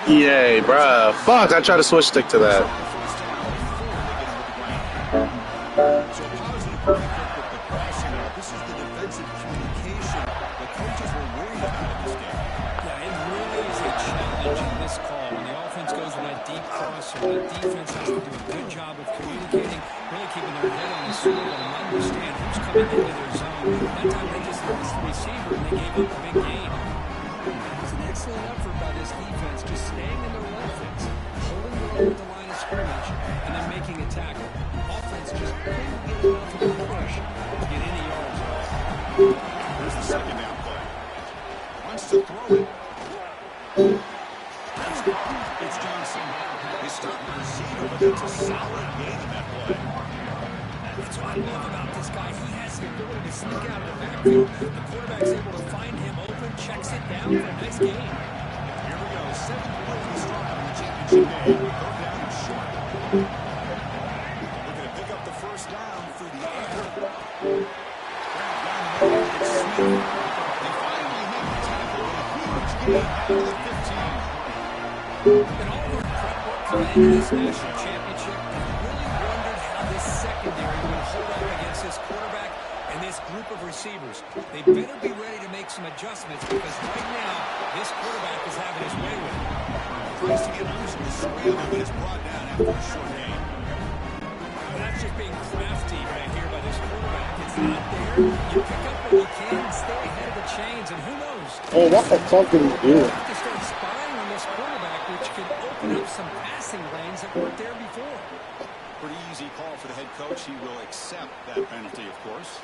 Yay, bruh. Fuck, I tried to switch stick to that. This is the defensive communication the coaches were worried about in this game. Yeah, it really is a challenge in this call. When the offense goes with that deep crosser, the defense has to do a good job of communicating, really keeping their head on the swivel and understand who's coming into their zone. That time they just lost the receiver and they gave up a big gain. It's an excellent effort by this defense, just staying in their offense, holding the ball at the line of scrimmage, and then making a tackle. Offense just couldn't get enough of a push to get any yards off. Here's the second down play. Wants to throw it. It's Johnson. They start the receiver, but that's a solid gain in that play. That's what I love about this guy. He has the ability to sneak out of the backfield. The quarterback's able to find him open, checks it down for a nice gain. Here we go. 7th play to start in the championship game. Third down and short. Looking to pick up the first down through the air. It's Smith. They finally make the tackle with a huge gain out of the 15. And all the prep work coming into this national championship, really wondered how this secondary would hold up against this quarterback and this group of receivers. They better be ready to make some adjustments because right now, this quarterback is having his way with it. Tries to get loose in the scramble, but is brought down after a short gain. Well, that's just being crafty right here by this quarterback. It's not there. You pick up what you can and stay ahead of the chains, and who knows? Hey, what the fuck did he do? You have to start spying on this quarterback, which could open up some passing lanes that weren't there before. Pretty easy call for the head coach. He will accept that penalty, of course.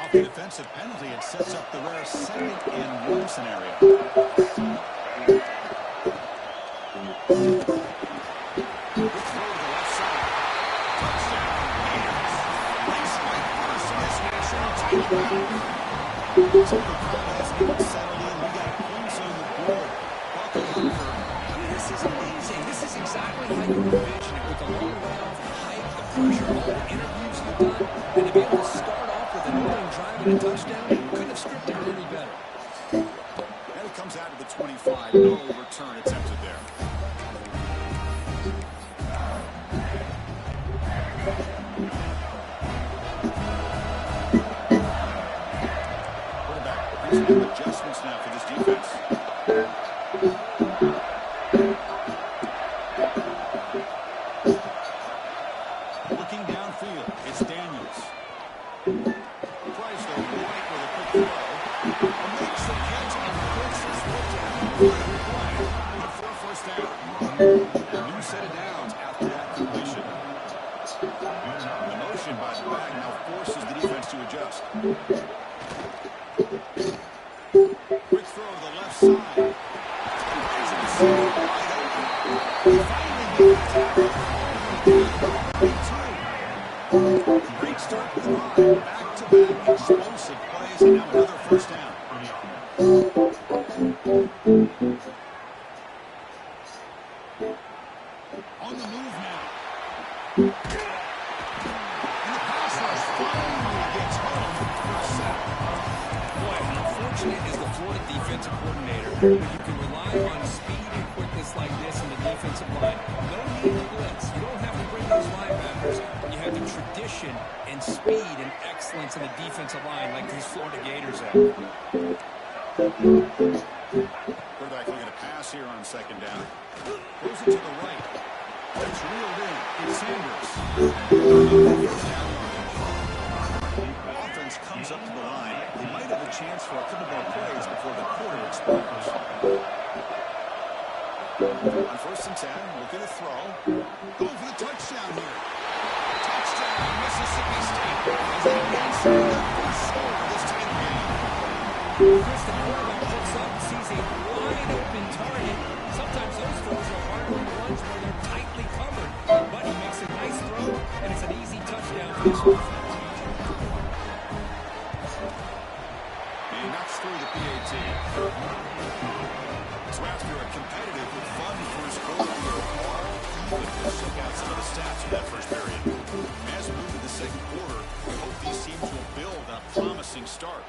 Off the defensive penalty, it sets up the rare 2nd and 1 scenario. So the crowd has been settled in. We got points on the board. This is amazing. This is exactly how you envision it with the long layoff, the hype, the pressure, all the interviews you've done, and to be able to start off with an opening drive and a touchdown, couldn't have scripted it any better. 25. No return attempted there. Quarterback, he's making adjustments now for this defense. Looking downfield, it's Daniels. Price though, right with a quick throw. Makes the catch and puts his foot down. Play for a first down. New set of downs after that completion. The motion by the back now forces the defense to adjust. Quick throw to the left side. Great start to the ride. Back-to-back explosive plays, and now another first down. On the move now. And the pass rush finally gets home for a sack. Boy, how fortunate is the Florida defensive coordinator when you can rely on speed and quickness like this in the defensive line. No need to blitz. You don't have to bring those linebackers. You have the tradition and speed and excellence in the defensive line like these Florida Gators have. Quarterback looking to pass here on second down. Goes it to the right. It's reeled in. It's Sanders. The offense comes up to the line. They might have a chance for a couple more plays before the quarter expires. On 1st and 10, looking to throw. Going for the touchdown here. Touchdown, Mississippi State. As they inside the first score of this tight game. Chris, the quarterback looks up and sees a wide open target. Sometimes those throws are harder than ones where they're tightly covered. But he makes a nice throw, and it's an easy touchdown for this offense. He knocks through the PAT. So after a competitive but fun first quarter here, let's check out some of the stats from that first period. As we move to the second quarter, we hope these teams will build on a promising start.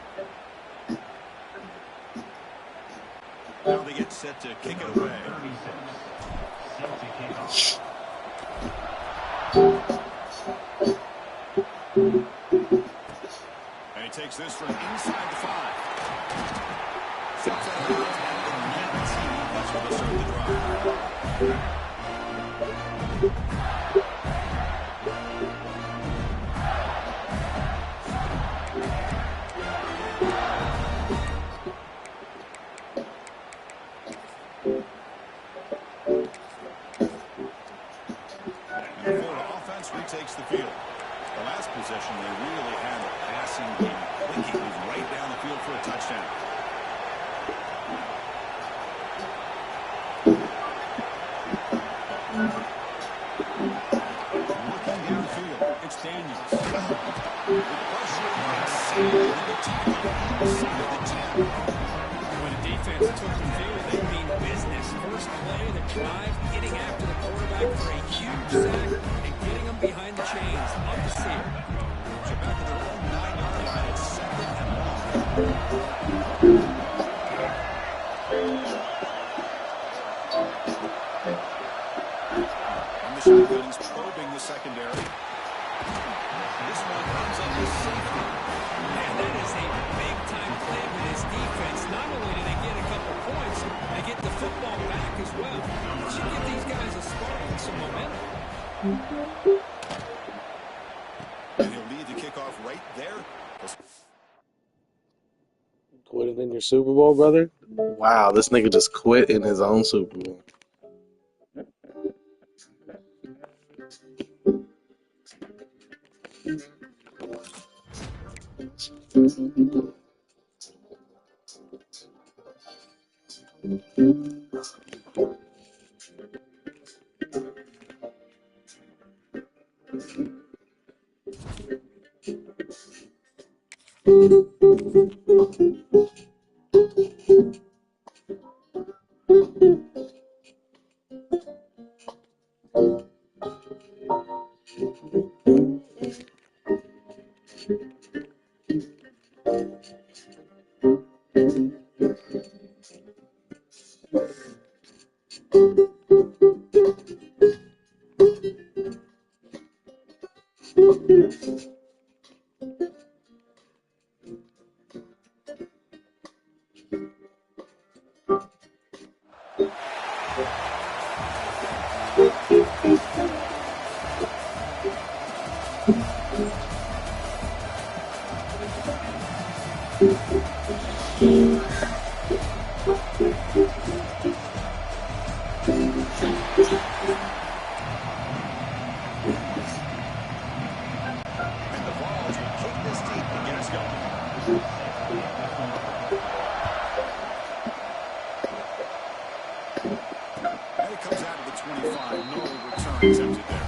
Now they get set to kick it away. And he takes this from inside the 5. Steps out of bounds at the 19. That's where they'll start the drive. Takes the field. The last possession, they really had the passing game clicking. It was right down the field for a touchdown. Looking downfield, it's Daniels. The pressure inside the tackle inside of the 10. When the defense took the field, they mean business. First play, the drive, getting after the quarterback for a huge sack and getting them behind the chains. Love to see it. So back to their own 9-yard line. It's 2nd and long. And the shotgun is probing the secondary. This one comes up with safety. Man, that is a big-time play for this defense. Not only do they get a couple points, they get the football back as well. It should give these guys a spark and some momentum. And he'll lead the kickoff right there. Quitting in your Super Bowl, brother? Wow, this nigga just quit in his own Super Bowl. And the Vols will kick this deep to get us going. And it comes out of the 25. No return attempted there.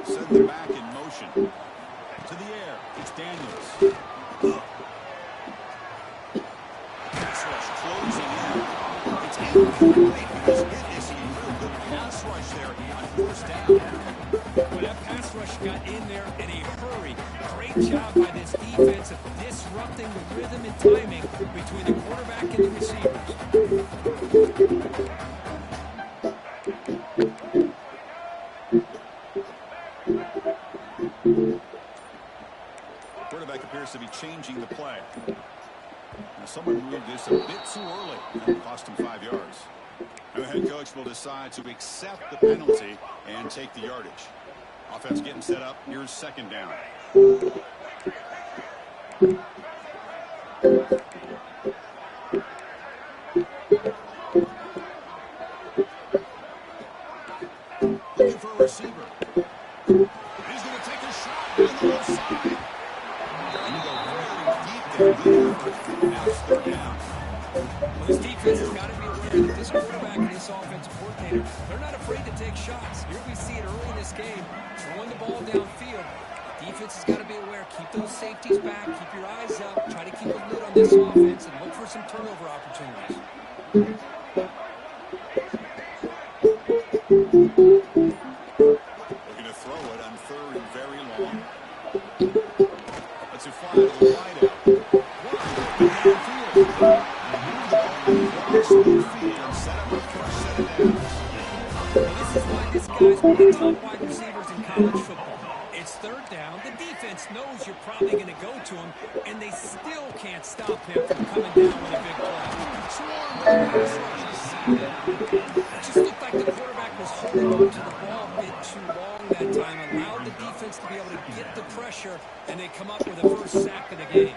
Send them back in motion. To the air. It's Daniels. Pass rush closing in. It's incomplete. He was hit this game. Real good pass rush there on first down. Well, that pass rush got in there in a hurry. Great job by this defense of disrupting the rhythm and timing between the quarterback and the receivers. Quarterback appears to be changing the play. Now, someone moved this a bit too early. That cost him 5 yards. And the head coach will decide to accept the penalty and take the yardage. Offense getting set up. Here's second down. Looking for a receiver. He's going to take a shot on the left side. And you go very deep there. Good effort. Now it's third down. Well, this defense has got to be aware that this quarterback and this offensive coordinator, they're not afraid to take shots. Here we see it early in this game, throwing the ball downfield. Defense has got to be aware. Keep those safeties back. Keep your eyes up. Try to keep a lid on this offense and look for some turnover opportunities. Looking to throw it on third and very long. Let's it fly to the wide out. And set up a fresh set of downs. Well, this is why this guy's one of the top wide receivers in college football. It's third down. The defense knows you're probably going to go to him, and they still can't stop him from coming down with a big play. It just looked like the quarterback was holding on to the ball a bit too long that time, allowed the defense to be able to get the pressure, and they come up with the first sack of the game.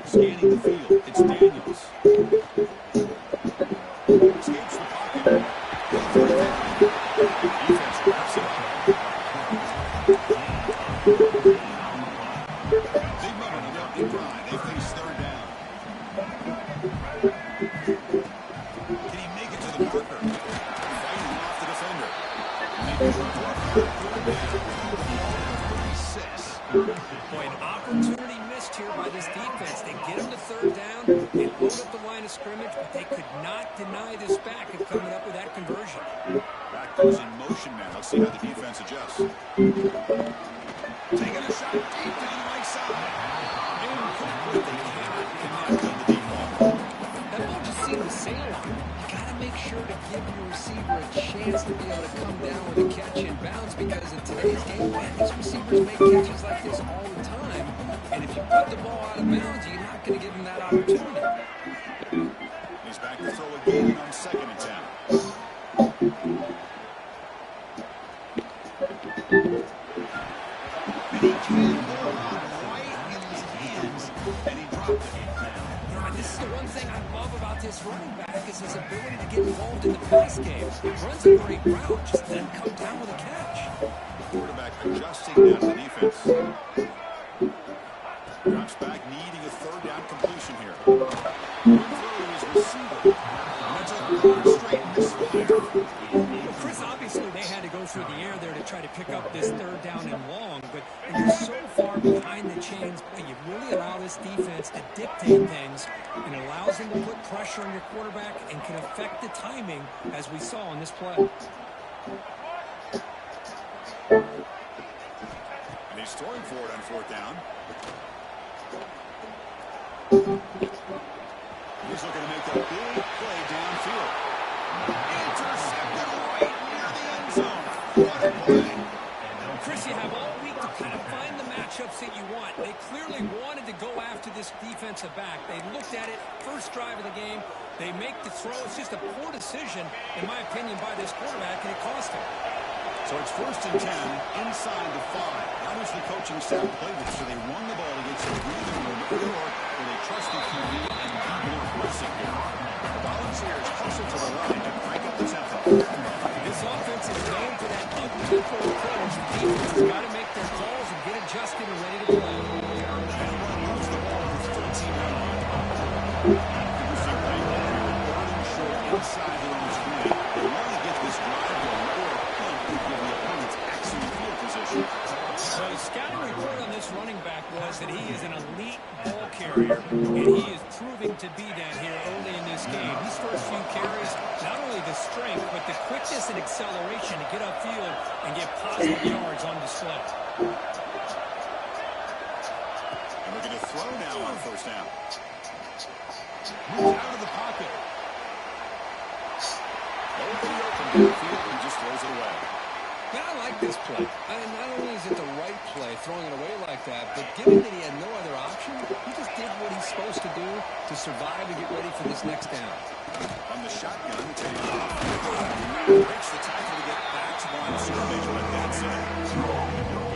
Scanning the field, it's Daniels. Escapes the pocket. Defense wraps it up. Big moment on the opening drive. They face third down. Can he make it to the marker? Fighting off the defender. Maybe third down. 36. Boy, an opportunity missed here by this defense. They get him to third down, they load up the line of scrimmage, but they could not deny this back of coming up with that conversion. Back goes in motion now. Let's see how the defense adjusts. Taking a shot deep down the right side. Incomplete. They cannot connect on the deep ball. That ball just seemed to sail on him. You got to make sure to give your receiver a chance to be able to come down with a catch and bounce, because in today's game, man, these receivers make catches like this all the time. And if you put the ball out of bounds, you're not going to give them that opportunity. He's back to throw again on second attempt. And he can hold on right in his hands, and he dropped it. You know, and this is the one thing I love about this running back is his ability to get involved in the pass game. He runs a great route, just doesn't come down with a catch. Quarterback adjusting now to the defense. Drops back, needing a third down completion here. Throw to his receiver. And that's a straight misfire. Well, Chris, obviously they had to go through the air there to try to pick up this third down and long, but when you're so far behind the chains, you really allow this defense to dictate things, and it allows them to put pressure on your quarterback and can affect the timing, as we saw on this play. And he's throwing for it on fourth down. He's looking to make a big play downfield. Intercepted right near the end zone. What a play. Chris, you have all week to kind of find the matchups that you want. They clearly wanted to go after this defensive back. They looked at it, first drive of the game. They make the throw. It's just a poor decision, in my opinion, by this quarterback, and it cost him. So it's 1st and 10 inside the 5. Now there's the coaching staff playbook. So they run the ball against a breathing room or with a trusty QB and be more aggressive here. The Volunteers hustle to the line to crank up the tempo. This offense is known for that up-tempo approach. The defense has got to make their calls and get adjusted and ready to play. And run moves the ball with 13-yard line. You can see right now burning short inside their own screen. They want to get this drive going or a punt could give the opponents excellent field position. So the scouting report on this running back was that he is an elite ball carrier, and he is proving to be that here early in this game. These first few carries, not only the strength, but the quickness and acceleration to get upfield and get positive yards on display. And we're going to throw now on 1st down. Moves out of the pocket. Nobody open downfield, he just throws it away. Yeah, I like this play. I mean, not only is it the right play, throwing it away like that, but given that he had no other option, he just did what he's supposed to do to survive and get ready for this next down. On the shotgun, breaks the tackle to get back to line of scrimmage, but that's it.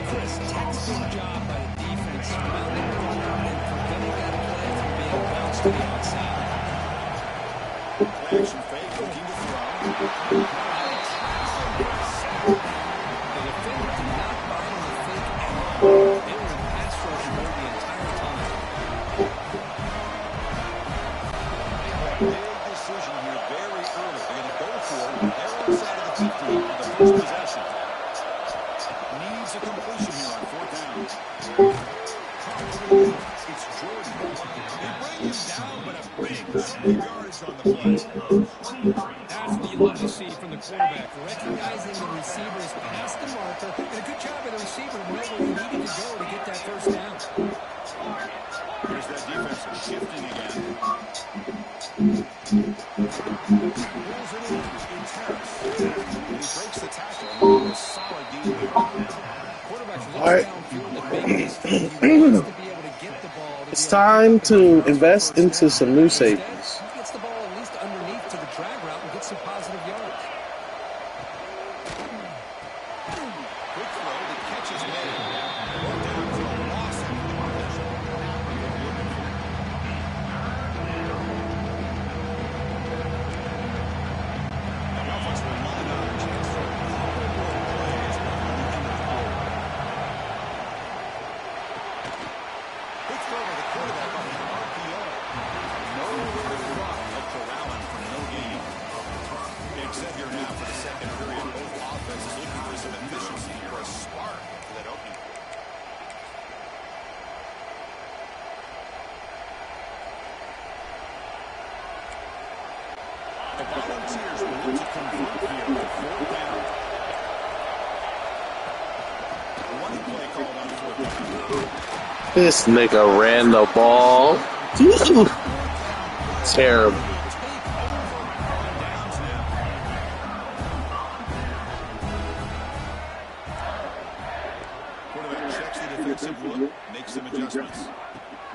Chris, textbook job by the defense, surrounding the ball and preventing that play from being bounced to the outside. Play action fake, looking to throw. The defender did not buy in the fake at all. They were in pass rush mode the entire time. Big decision here very early. They're going to go for it. They're inside of the 50 on the first possession. Needs a completion here on 4th down. It's Jordan. They bring him down, but a big chunk of yardage on the play. That's what you love to see from the quarterback, recognizing the receivers past the marker, and a good job by the receiver to know where he needed to go to get that first down. Here's that defense shifting again. Rolls it in Terrace. And he breaks the tackle. A solid deal here. Quarterback looks All right. downfield to make this thing. He wants to be able to get the ball. It's time to invest into some new safeties. He gets the ball at least underneath to the drag route and gets some positive yards. Quick throw. The catch is made. Brought down for a loss after the possession. The offense will line up. Chance for a couple more plays before the end of the quarter. Quick throw by the quarterback on the RPO. Nowhere to run. Look for Allen for no gain. Big set here now for the second period. Both offenses looking for some efficiency here, a spark for that opening. The Volunteers will look to convert here with 4th down. Running play called on 4th down. This nigga ran the ball. Terrible. Quarterback checks the defensive look, makes some adjustments.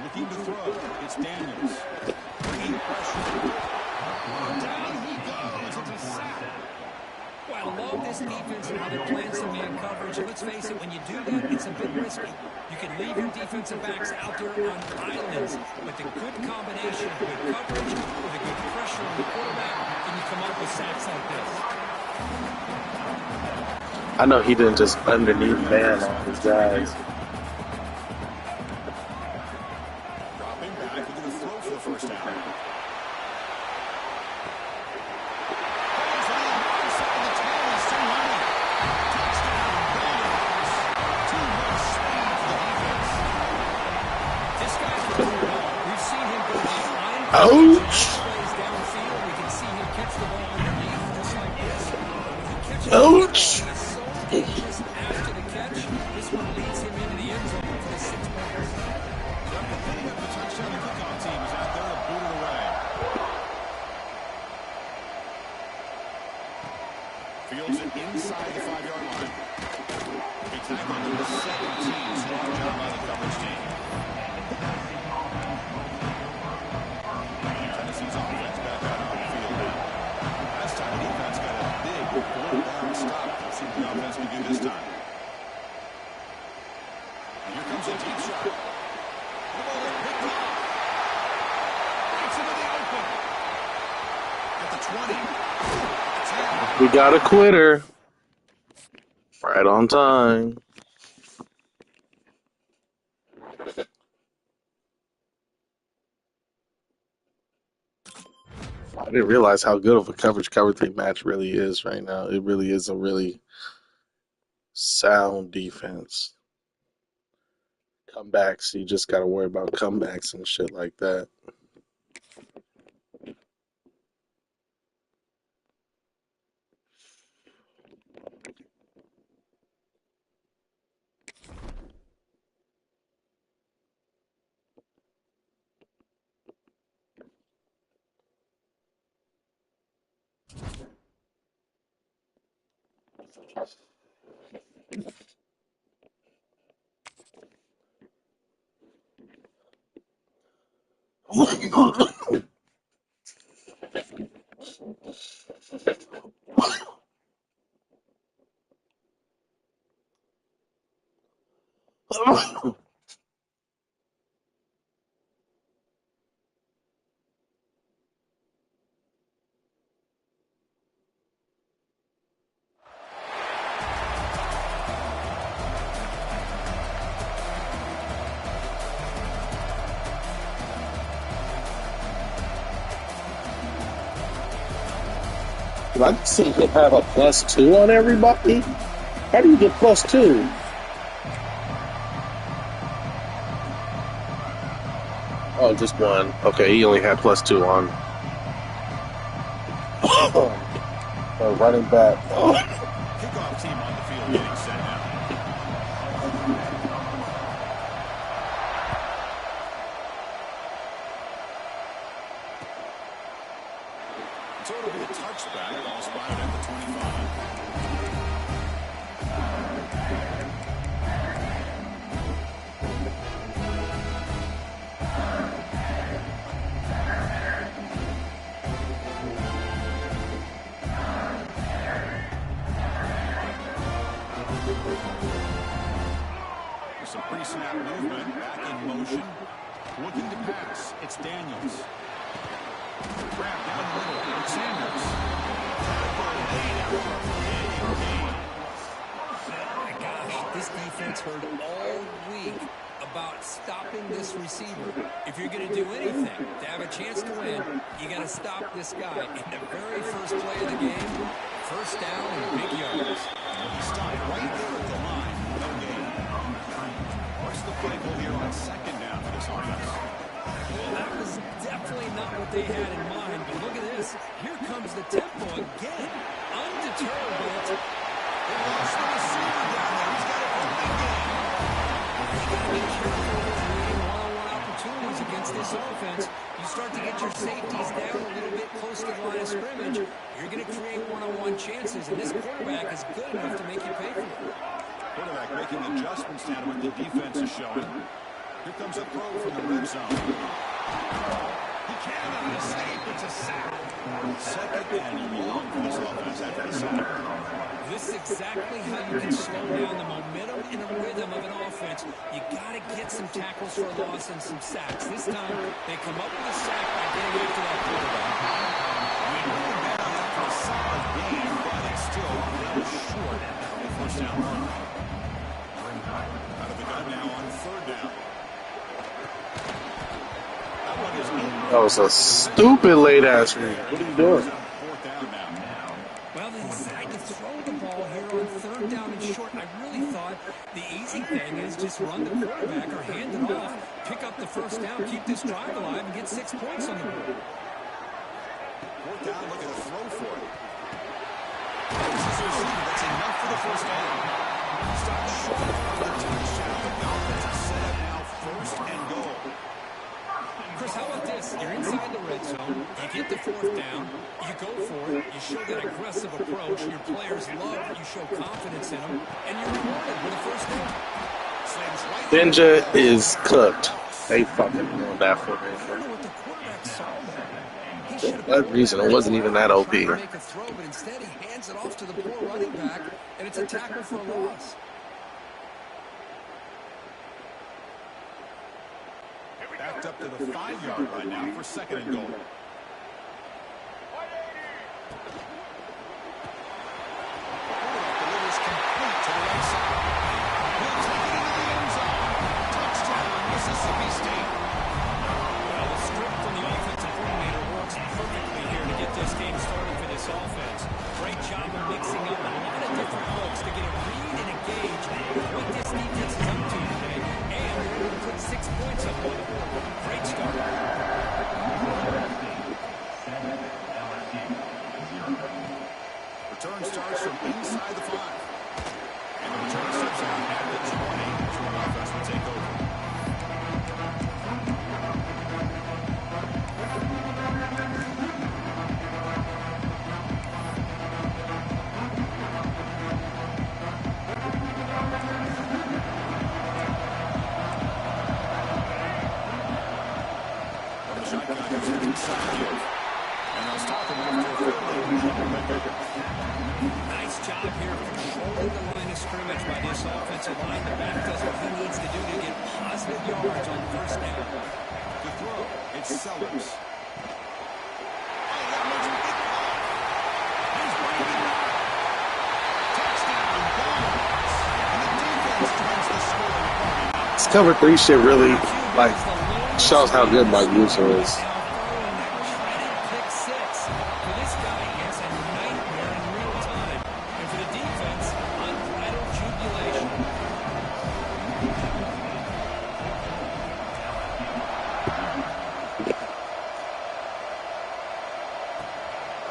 Looking to throw, it's Daniels. Bringing pressure. Down he goes, it's a sack. Well, I love this defense and how they're playing some man coverage. And let's face it, when you do that, it's a bit risky. You can leave your defensive backs out there on islands, but the good combination of good coverage with a good pressure on the quarterback, can you come up with sacks like this? I know he didn't just underneath man on his guys. Dropping back, we're going to throw for the first down. Ouch! Ouch! After the catch, this one leads him into the end zone for the 6 points. Heading up the touchdown kickoff team We got a quitter. Right on time. I didn't realize how good of a cover 3 match really is right now. It really is a really sound defense. Comebacks, you just got to worry about comebacks and shit like that. Did I just see him have a +2 on everybody? How do you get +2? Oh, just one. Okay, he only had +2 on. Running back. Kickoff team on the field getting set now. So it'll be a touchback. Ball spotted at the 25. Some pre-snap movement, back in motion, looking to pass. It's Daniels. Grab down the middle, it's Sanders. My gosh, this defense heard all week about stopping this receiver. If you're going to do anything to have a chance to win, you got to stop this guy. In the very first play of the game, first down and big yards. He stopped right there at the line. No gain. What's the play goal here on second down for this offense? Well, that was definitely not what they had in mind, but look at this. Here comes the tempo again. Undeterred by it. They lost the receiver down there. He's got a big game. You got to be careful with creating one-on-one opportunities against this offense. You start to get your safeties down a little bit close to the line of scrimmage, you're going to create one-on-one chances, and this quarterback is good enough to make you pay for it. Quarterback making adjustments down to what the defense is showing. Here comes a throw from the red zone. He cannot escape. It's a sack. Second and long for this offense after the sack. This is exactly how you can slow down the momentum and the rhythm of an offense. You got to get some tackles for a loss and some sacks. This time, they come up with a sack by getting after that quarterback. For a solid game, but it's still well short of the first down run. Out of the gun now on third down. That was a stupid late ass read. What are you doing? Fourth down now. Well, they decide to throw the ball here on third down and short. I really thought the easy thing is just run the quarterback or hand it off, pick up the first down, keep this drive alive, and get 6 points on the board. Fourth down, look at the throw for it. This is a receiver. That's enough for the first down. Stop short of the touchdown. The Dolphins are set up now first and goal. Chris, how about this? You're inside the red zone. You get the fourth down. You go for it. You show that aggressive approach. Your players love it. You show confidence in them. And you're rewarded with a first down. Ninja is cooked. They fucking ruined that for I don't me. know what the quarterback saw there. He should have That reason it wasn't even that OP. trying to make a throw, but instead he hands it off to the poor running back, and it's a tackle for a loss. Backed up to the 5-yard line now for second and goal. shot clockers have consecutive. And they'll stop him after a fairly long record. Nice job here controlling the line of scrimmage by this offensive line. The back does what he needs to do to get positive yards on first down. The throw, it's Sellers. This cover 3 shit really like shows how good Mike Musa is.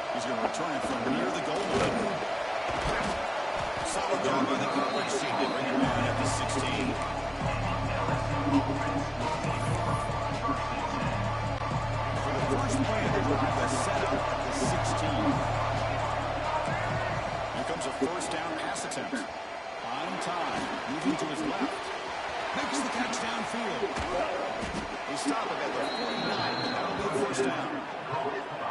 He's going to return it from near the goal line. Solid job by the coverage team to bring him down at the 16. For the first play of the drive, the setup at the 16. Here comes a first down pass attempt. On time, moving to his left. Makes the catch downfield. They stop it at the 49, and that'll be a first down.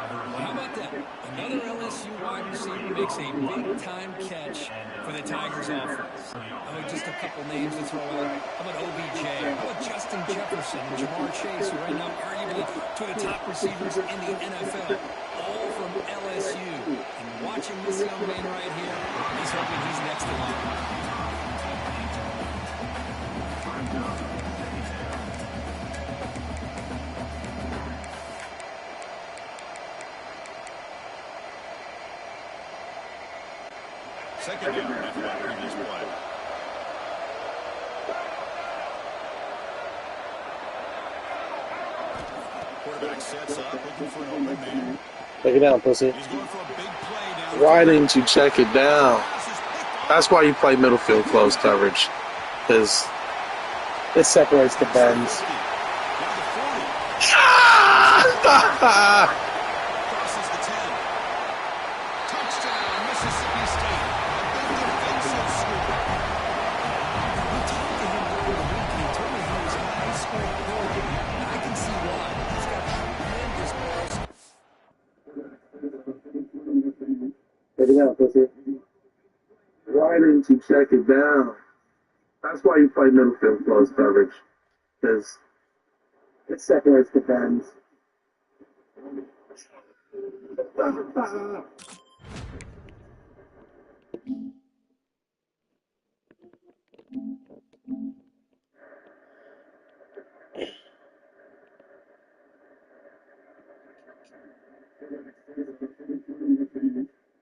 How about that? Another LSU wide receiver makes a big-time catch for the Tigers offense. Oh, just a couple names to throw out. How about OBJ? How about Justin Jefferson and Jamar Chase, who right now arguably two of the top receivers in the NFL, all from LSU. And watching this young man right here, he's hoping he's next in line. Second down after that previous play. Quarterback sets up, looking for an open man. Take it down, pussy. He's going for a big play down. Why didn't you check it down? That's why you play middle field close coverage, because it separates the bends. Crosses the 10. Touchdown, Mississippi State. A big defensive scoop. We talked to him during the week, and he told me he was a high school player. And I can see why. He's got tremendous balls. Take it down, pussy. Why didn't you check it down? That's why you play middle field close coverage, because it separates the bends.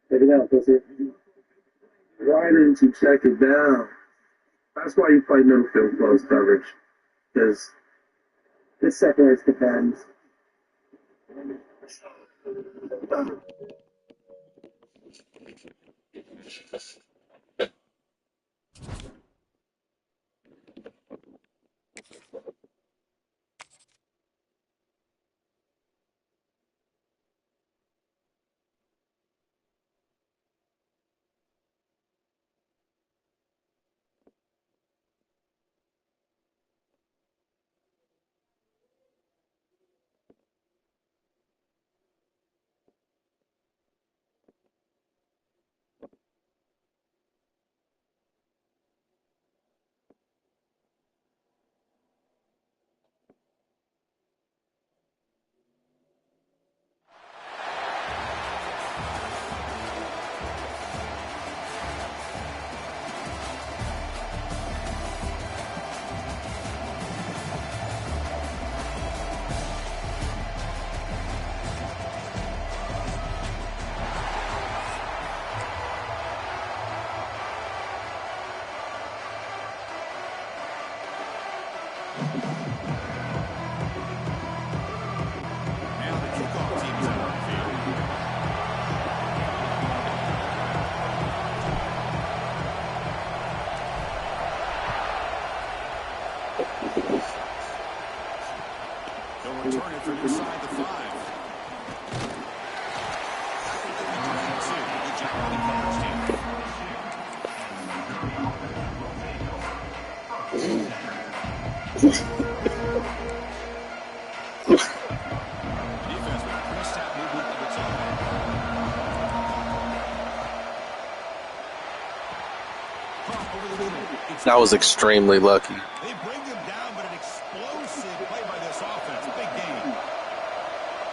Take it down, pussy. Why didn't you check it down? That's why you play middle field close coverage, because it separates the bends. Now the kickoff team is out on the field. They'll return it from inside the 5. And 2. Good job by the coverage team. That was extremely lucky. They bring them down, but an explosive play by this offense. Big game.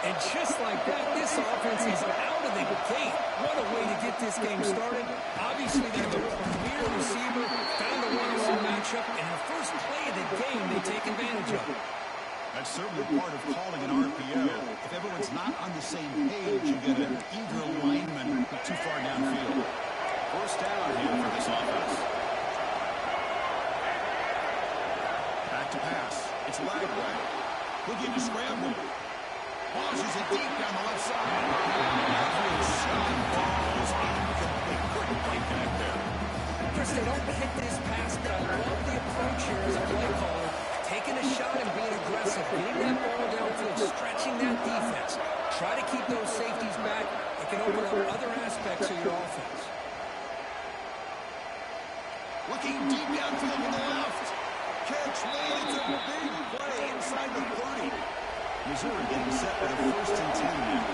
And just like that, this offense is out of the gate. What a way to get this game started. Obviously, they're the premier receiver, found a one-on-one matchup, and the first play of the game they take advantage of. That's certainly part of calling an RPO. If everyone's not on the same page, you get an eager lineman too far downfield. First down here for this offense. Back to pass. It's Lagway. Looking to scramble. Launches it deep down the left side. Matthews shot balls incomplete. Couldn't quite connect there. Chris, they don't hit this pass, but I love the approach here as a play caller. Taking a shot and being aggressive, getting that ball downfield, stretching that defense. Try to keep those safeties back. It can open up other aspects of your offense. Looking deep downfield to the left. Catch made. It's a big play inside the 30. Missouri getting set for the 1st and 10 now.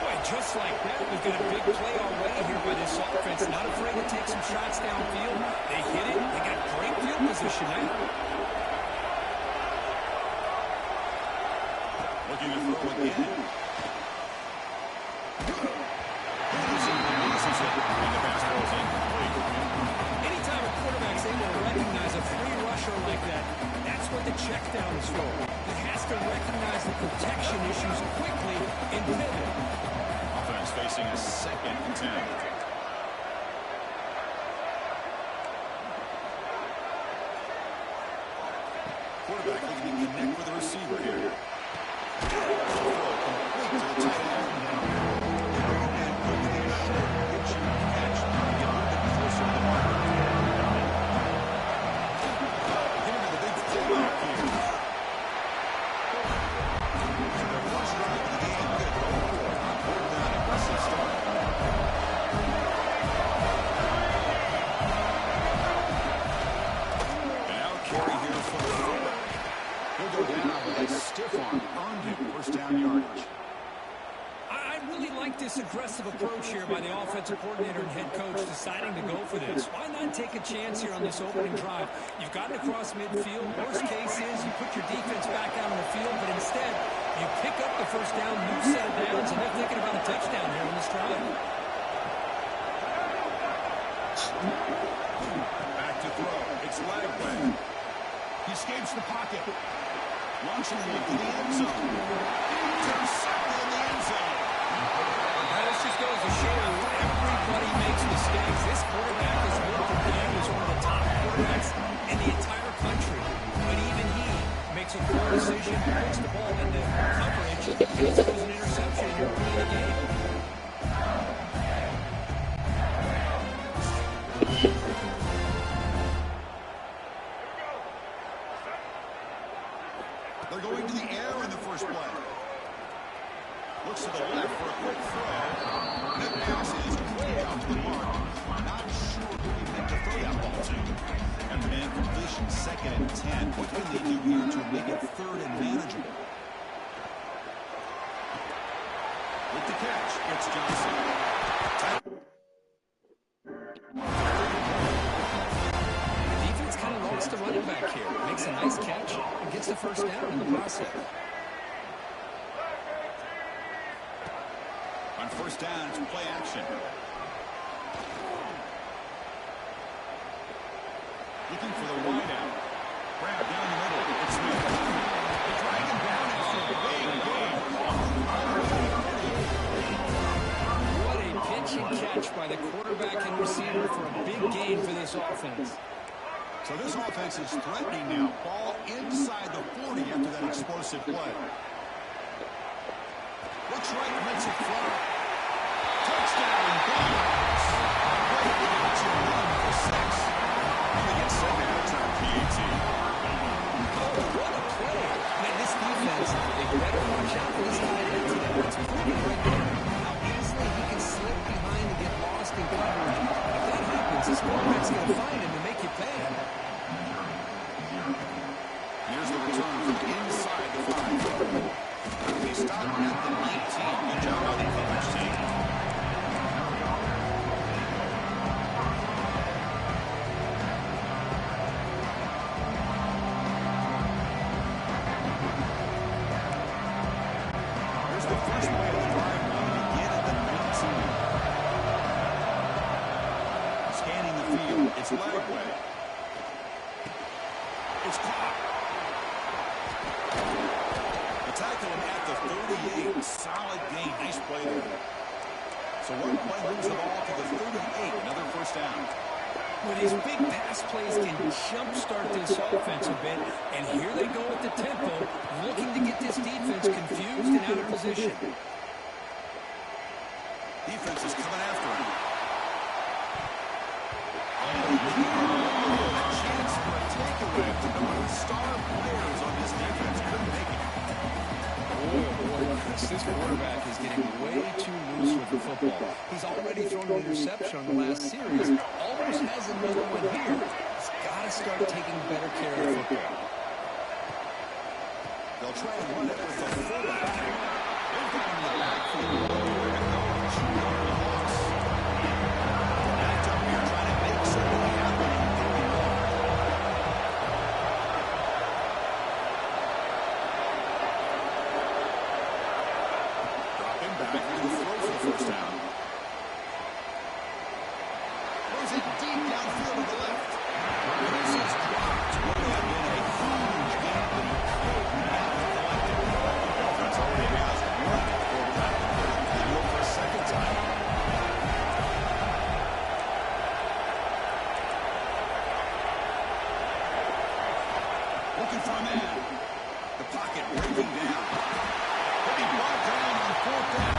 Boy, just like that, we've got a big play already here by this offense. Not afraid to take some shots downfield. They hit it. They got great field position now. Looking to throw again. Anytime a quarterback's able to recognize a free rusher like that, that's what the check down is for. He has to recognize the protection issues quickly and pivot. Offense facing a 2nd and 10. Quarterback looking to connect with the receiver here. Aggressive approach here by the offensive coordinator and head coach deciding to go for this. Why not take a chance here on this opening drive? You've gotten across midfield. Worst case is you put your defense back out on the field, but instead you pick up the first down, new set of downs, and they're thinking about a touchdown here on this drive. Back to throw. It's Lagway. He escapes the pocket. Launching it to the end zone. Intercepted in the end zone. This just goes to show you everybody makes mistakes. This quarterback is looked at him as one of the top quarterbacks in the entire country. But even he makes a poor decision, puts the ball into coverage, and throws an interception, and you're winning the game. They're going to the air in the first play. Looks to the left for a quick throw. That pass is way out to the mark. Not sure who he meant to throw that ball to. After an incompletion, 2nd and 10. What can they do here to make it 3rd and manageable? With the catch, it's Johnson. The defense kind of lost the running back here. Makes a nice catch and gets the first down in the process. On first down, it's play action. Looking for the wide out. Grab down the middle. It's Smith. They drag him down after a big game. What a pitch and catch by the quarterback and receiver for a big gain for this offense. So this offense is threatening now. Ball inside the 40 after that explosive play. Looks right, makes it fly. Touchdown, Bulldogs. Great catch and run for 6. And they get 2nd after PAT. Oh, what a play. Man, this defense, they better watch out for this tight end today. It's proving right there how easily he can slip behind and get lost in coverage. If that happens, this quarterback's going to find him and make you pay. Here's the return from inside the 5. They stop at the 19. Good job by the coverage team. It's the first play of the drive now to begin at the 19. Scanning the field. It's Leach. It's caught. The tackle him at the 38. Solid gain. Nice play there. So one play moves the ball to the 38. Another first down. With his big pass plays can jumpstart this offense a bit, and here they go at the tempo, looking to get this defense confused and out of position. Defense is coming after him. A chance for a takeaway. One of the star players on this defense couldn't make it. Boy, this quarterback is getting way too loose with the football. He's already thrown an interception on the last series. Almost has another one here. He's got to start taking better care of the football. They'll try and run it with the fullback. They've got him in the backfield. Backed up here trying to make something happen. Dropping back to the throw for the first down. Throws it deep downfield to the left. This is dropped. Would have been a huge gain, but he pulled back to collect it. Offense already has one quarterback. They do it for a second time. Looking for a man. The pocket breaking down. He'll be brought down on fourth down.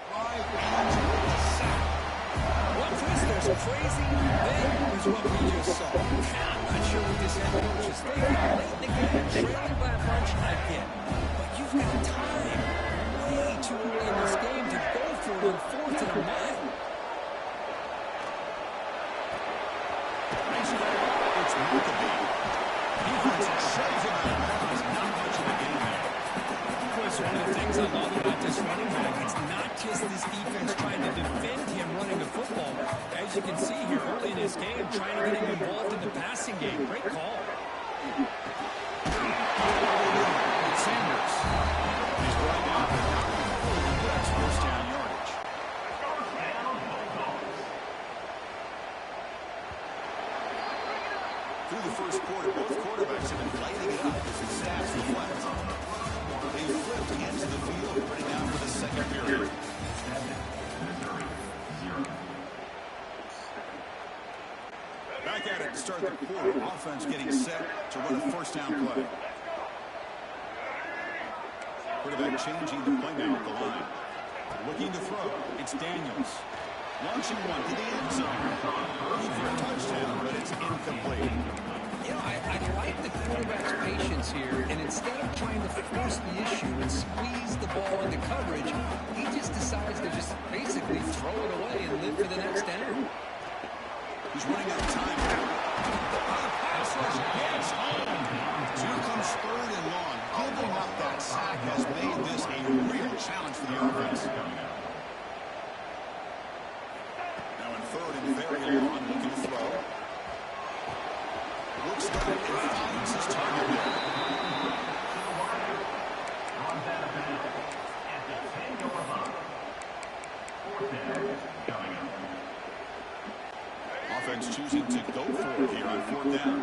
Drive ends with a sack. Watch this, there's a crazy thing is what we just saw. I'm not sure what this head coach is thinking. Late in the game, trailing by a bunch, I get. But you've got time way too early in this game to go for it on fourth and a mile. Nice play. It's Maccabee. Defense shoves him out of bounds. Not much of a gain there. Of course, one of the things I love about this running back, it's not just this defense trying to defend him running the football. As you can see here early in this game, trying to get him involved in the passing game. Great call. Sanders. He's brought down for that's first down yardage. Through the first quarter, both quarterbacks have been lighting it up as the stats reflect. They flipped into the field, ready now for the second period. Back at it to start the quarter. Offense getting set to run a first down play. Quarterback changing the play now at the line. Looking to throw. It's Daniels. Launching one to the end zone. Looking for a touchdown, but it's incomplete. You know, I like the quarterback's patience here, and instead of trying to force the issue and squeeze the ball into coverage, he just decides to just basically throw it away and live for the next down. He's running out of time here. The pass rush gets home. So here comes third and long. Giving up that sack has made this a real challenge for the offense. Now in third and very long, looking to throw. Looks back and finds his target there. Offense choosing to go for it here on fourth down.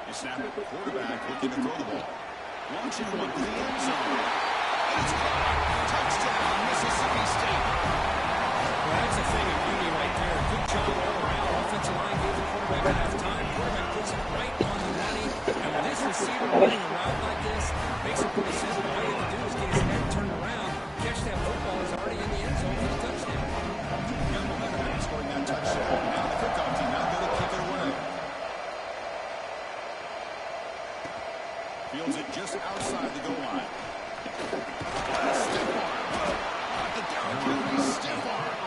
You snap it. Quarterback looking to throw the ball. Launching one to the end zone. And it's caught. Touchdown, Mississippi State. Well, that's a thing of beauty right there. Good job all around. Offensive line gave the quarterback enough time. Quarterback puts it right on the money. And with this receiver running a route like this, makes it pretty simple. All you have to do is get his head turned around, catch that football. It's already in the end zone for the touchdown. Got momentum in scoring that touchdown. Now the kickoff team not going to kick it away. Fields it just outside the goal line. Stiff arm. Not the Derrick Henry stiff arm.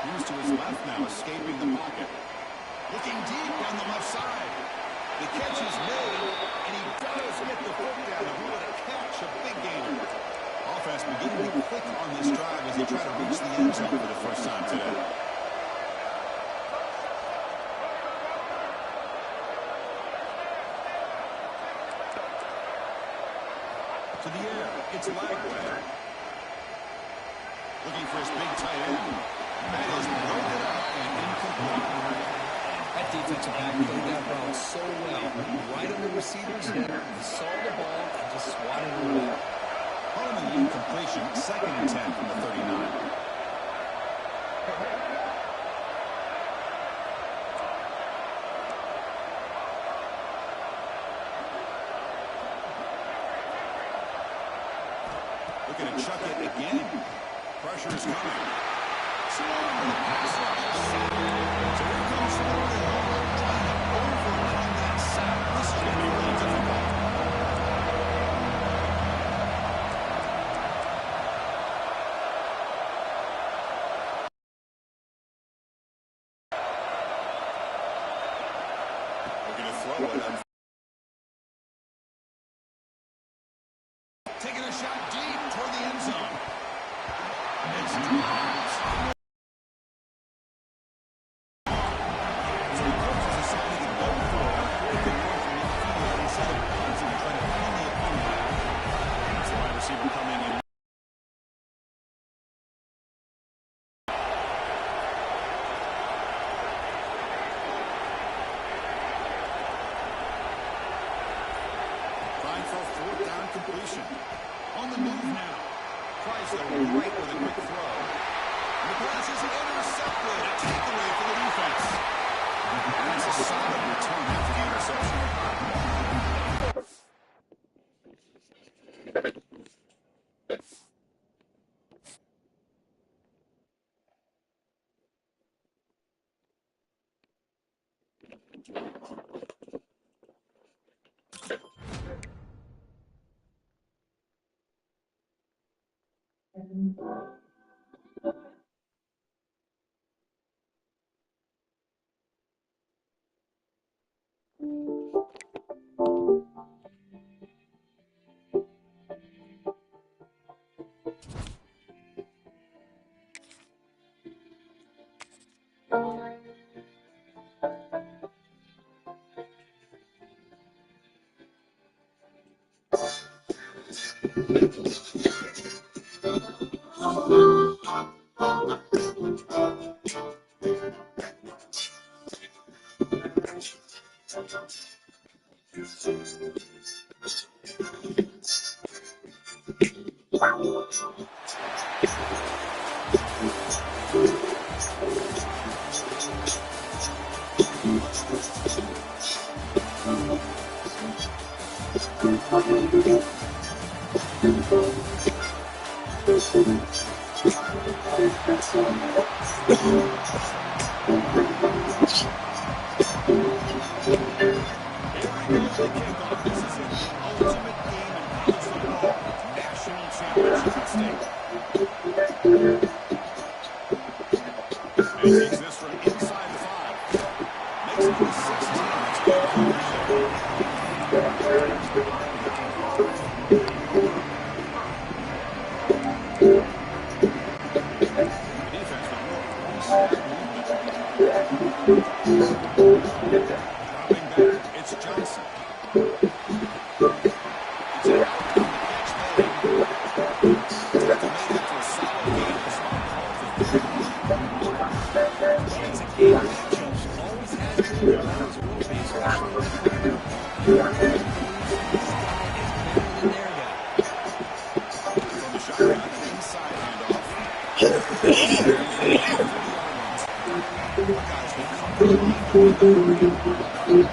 Moves to his left now, escaping the pocket. Looking deep on the left side. The catch is made, and he does get the foot down. And what a catch, a big gainer. Offense beginning to click on this drive as they try to reach the end zone for the first time today. To the air, it's Lagway. Looking for his big tight end. That is loaded up and incomplete. That defensive back played that route so well. Right on the receiver's head, he saw the ball and just swatted it away. On the incompletion, 2nd and 10 from the 39. Looking to chuck it again. Pressure is coming. Slow with the pass rush. So here comes Florida trying to overcome that sack. This is going to be really difficult. Looking to throw it. Taking a shot deep toward the end zone. It's dropped. So the coach is deciding to go for it. Breaking away from midfield instead of bouncing and trying to pin the opponent out. That's the wide receiver coming in. Trying for a 4th down completion. On the move now. Price right with a quick throw. And the pass is intercepted. A takeaway for the defense. And that's a solid return after the interception.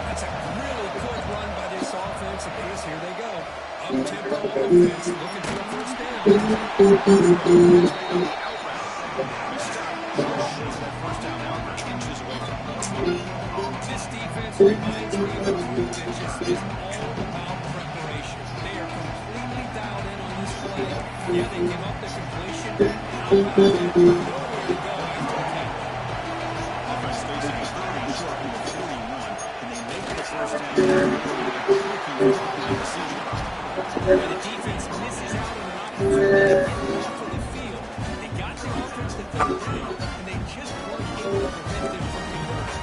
That's a really good run by this offense. And here they go. Up-tempo offense looking for a first down. This defense reminds me of a group that just is all about preparation. They are completely dialed in on this play. Yeah, they came up the completion. How about that? Nowhere to go after the catch. And the defense misses out on an opportunity to get them off of the field. They got the offense to third down, and they just weren't able to prevent them from converting.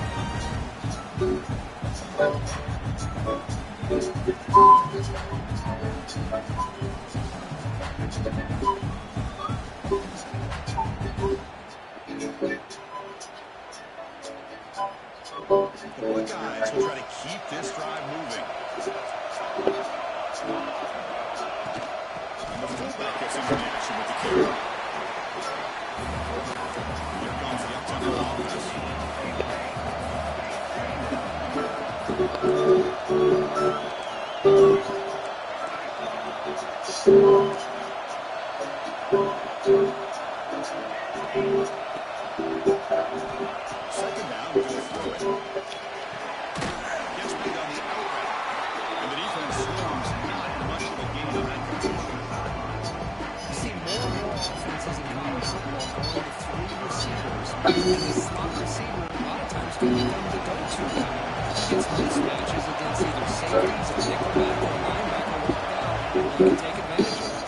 The Buckeyes will try to keep this drive moving. And the fullback gets into the action with the carry. Here comes the up-tempo offense. Second down, we're going to throw it. Gets beat on the outright. And the defense storms not much of a gain on that completion. You see more and more offenses in college football going to three receivers. And the slot receiver, a lot of times, can become the go-to guy. Against mismatches against either safeties or nickelback or linebacker worked out. You can take advantage of it.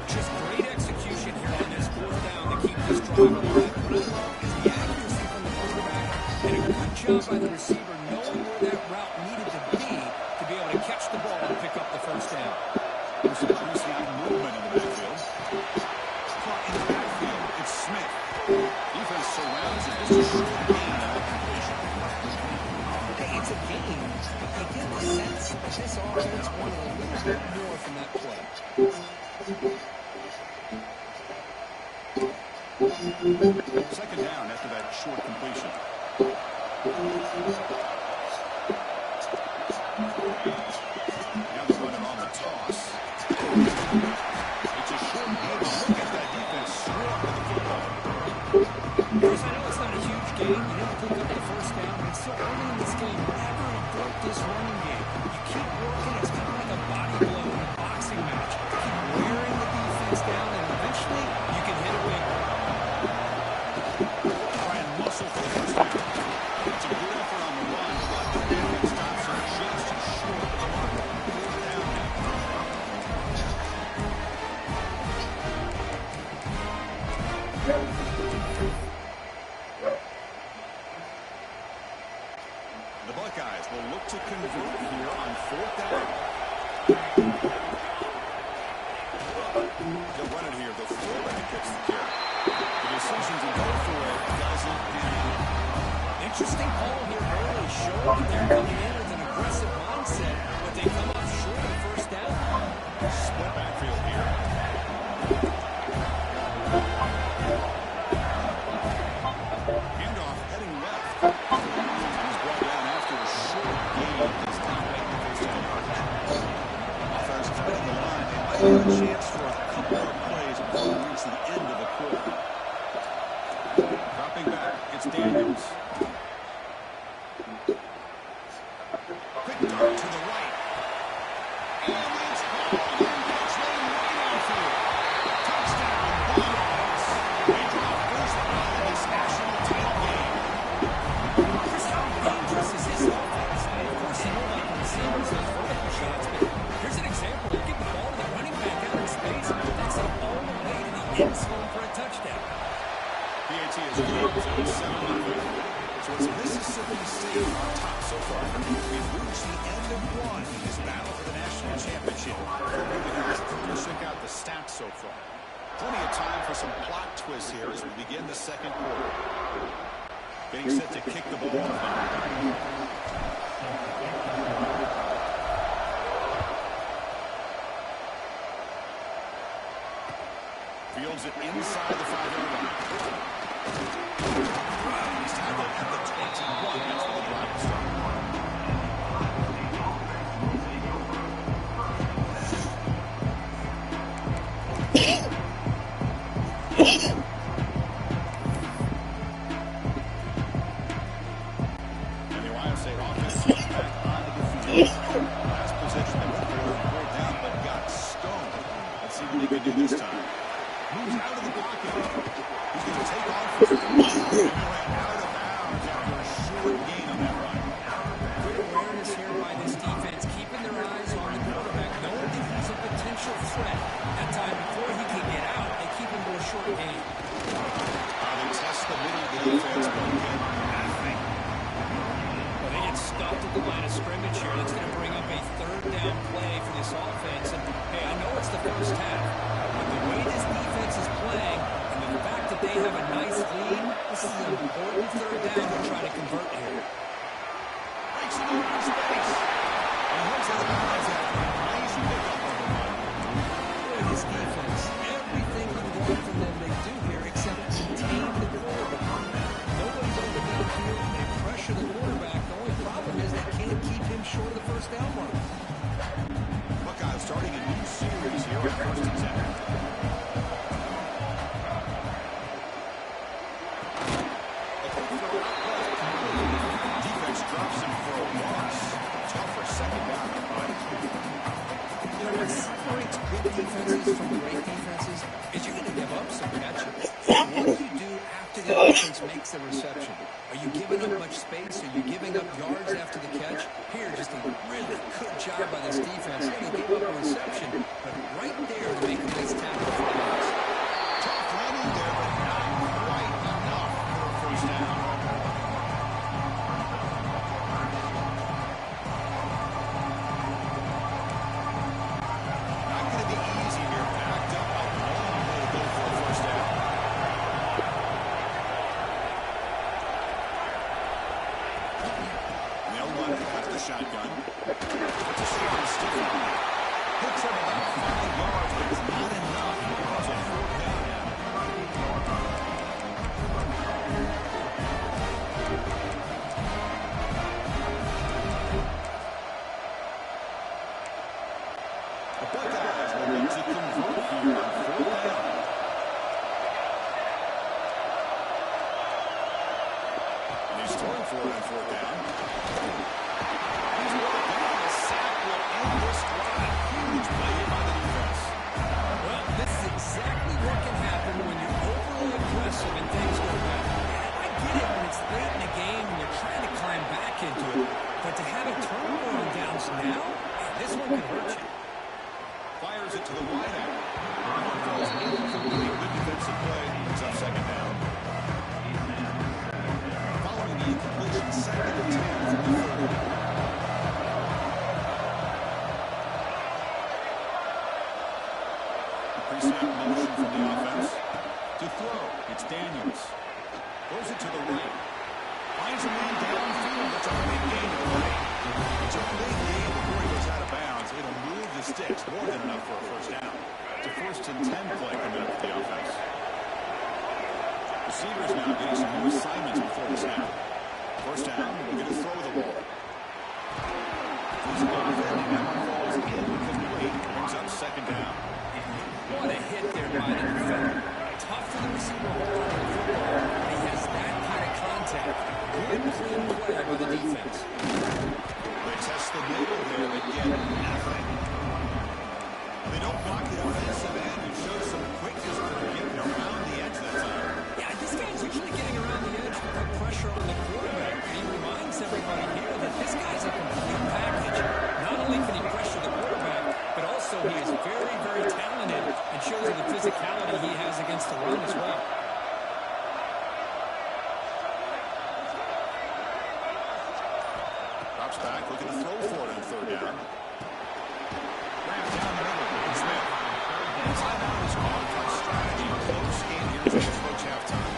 Just great execution here on this fourth down to keep this drive alive. What I love is the accuracy from the quarterback and a good job by the receiver knowing where that route needed to be able to catch the ball and pick up the first down. There's some pretty sneaky movement in the backfield. Caught in the backfield, it's Smith. Defense surrounds him. Just a short gain on that completion. Hey, it's a game, but you get the sense that this offense wanted a little bit more from that play. Second down after that short completion. Now they're running on the toss. It's a short gain. Look at that defense swarm with the football. Bruce, I know it's not a huge game. You never pick up the first down, but it's so early in this game. Never abort this running game. You keep working. It's kind of like a body blow in a boxing match. Keep wearing the defense down, and eventually you can hit a win. Try and muscle for the first down. It's a good effort on the run, but the defense stops him just short of the mark. Fourth down now. The Buckeyes will look to convert here on fourth down. They'll run it here. The fullback gets the carry. The decision to go for it doesn't pan out. Interesting call here early, showing that they're coming in with an aggressive mindset, but they come up short of the first down. Split backfield here. Handoff heading left. He's brought down after a short gain. Does not make the first down yardage. Offense fighting the line. They might have a chance for a couple more plays before we reach the end of the quarter. Dropping back, it's Daniels. Quick dart to the right. And it's caught. Catch lane right outfield. Touchdown, Bulldogs. They drop first down in this national title game. Chris, how dangerous is this offense? And of course, you know about the receivers, those vertical shots, but here's an example. You get the ball to the running back out in space, that's it all the way to the end zone for a touchdown. PAT is good, so it's 7-0. So it's Mississippi State on top so far. We've reached the end of one in this battle for the national championship. Let's check out the stats so far. Plenty of time for some plot twists here as we begin the second quarter. Getting set to kick the ball. Fields it inside the 5-yard line. He's tackled at the 21. That's where the drive will start. And the Ohio State offense comes back onto the field. Last possession, they went for it, pulled down, but got stoned. Let's see what they can do this time. Moves out of the pocket. He's going to take off. And he went out of bounds after a short gain on that run. Good awareness here by this defense, keeping their eyes on the quarterback, knowing that he's a potential threat. That time before he can get out, they keep him to a short gain. They test the middle of the defense, but get nothing. Well, they get stopped at the line of scrimmage here. That's going to bring up a third down play for this offense. And, hey, I know it's the first half, but the way this defense is playing and the fact that they have a nice lead, this is an important third down they're trying to convert here. Breaks it over space. And he's out of bounds after a nice pickup on the run. Boy, this defense, everything you want from them they do here except contain the quarterback. Nobody's over downfield. They pressure the quarterback. The only problem is they can't keep him short of the first down mark. Buckeyes starting a new series here at 1st and 10. Defense drops him for a loss. Tougher second down. You know, what separates good defenses from great defenses is you're going to give up some catches. What do you do after the offense makes the reception? Are you giving up much space? Are you giving up yards after the catch? Here, just a really good job by this defense. They gave up a reception, but right there to make a nice tackle for the loss. Tough landing there, but not quite enough for a first down. Not going to be easy here. Backed up a long way to go for a first down. They'll run out of the shotgun. It's a strong stiff arm. Hits him about 5 yards, but it's not enough. It's a fourth down now. The Buckeyes will need to convert here on fourth down. And he's throwing for it on fourth down. He's brought down. A sack will end this drive. Huge play here by the defense. Well, this is exactly what can happen when you're overly aggressive and things go bad. I get it when it's late in the game and you're trying to climb back into it, but to have a turnover on downs now, this one can hurt you. Fires it to the wide out. One falls incomplete. Good defensive play. It's up second down. Following the incompletion, second and 10 from the 30. Pre-snap motion from the offense. To throw, it's Daniels. Throws it to the right. Finds a man downfield. That's a big gain to the right. It's a big gain before he goes out of bounds. It'll move the sticks more than enough for a first down. It's a 1st and 10 play coming up for the offense. Receivers now getting some new assignments before the snap. First down, we're going to throw the ball. He's off, and that one falls incomplete. Brings up second down. What a hit there by the defender. Tough for the receiver to hold on to the football. He has that kind of contact. Good, clean play by the defense. They test the middle there. They get nothing. They don't block the offensive end and show some quickness for getting around the edge that time. Yeah, this guy's usually getting around the edge to put pressure on the quarterback. He reminds everybody here that this guy's a complete package. Not only can he pressure the quarterback, but also he is very, very talented and shows the physicality he has against the run as well. Drops back, looking to throw for it on third down. Wrapped down the middle. Smith. Timeout is called by strategy. Close game here as we approach halftime.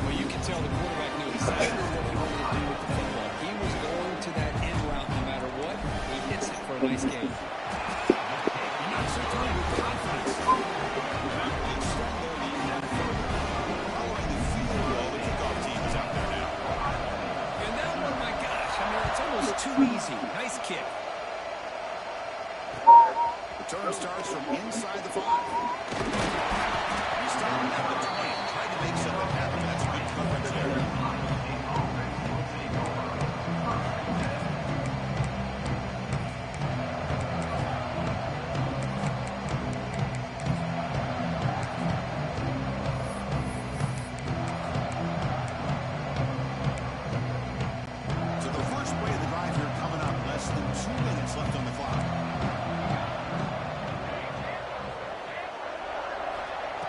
Well, you can tell the quarterback knew exactly what he wanted to do with the football. He was going to that end route no matter what. He hits it for a nice gain. Not so done with confidence. Not being strong there, the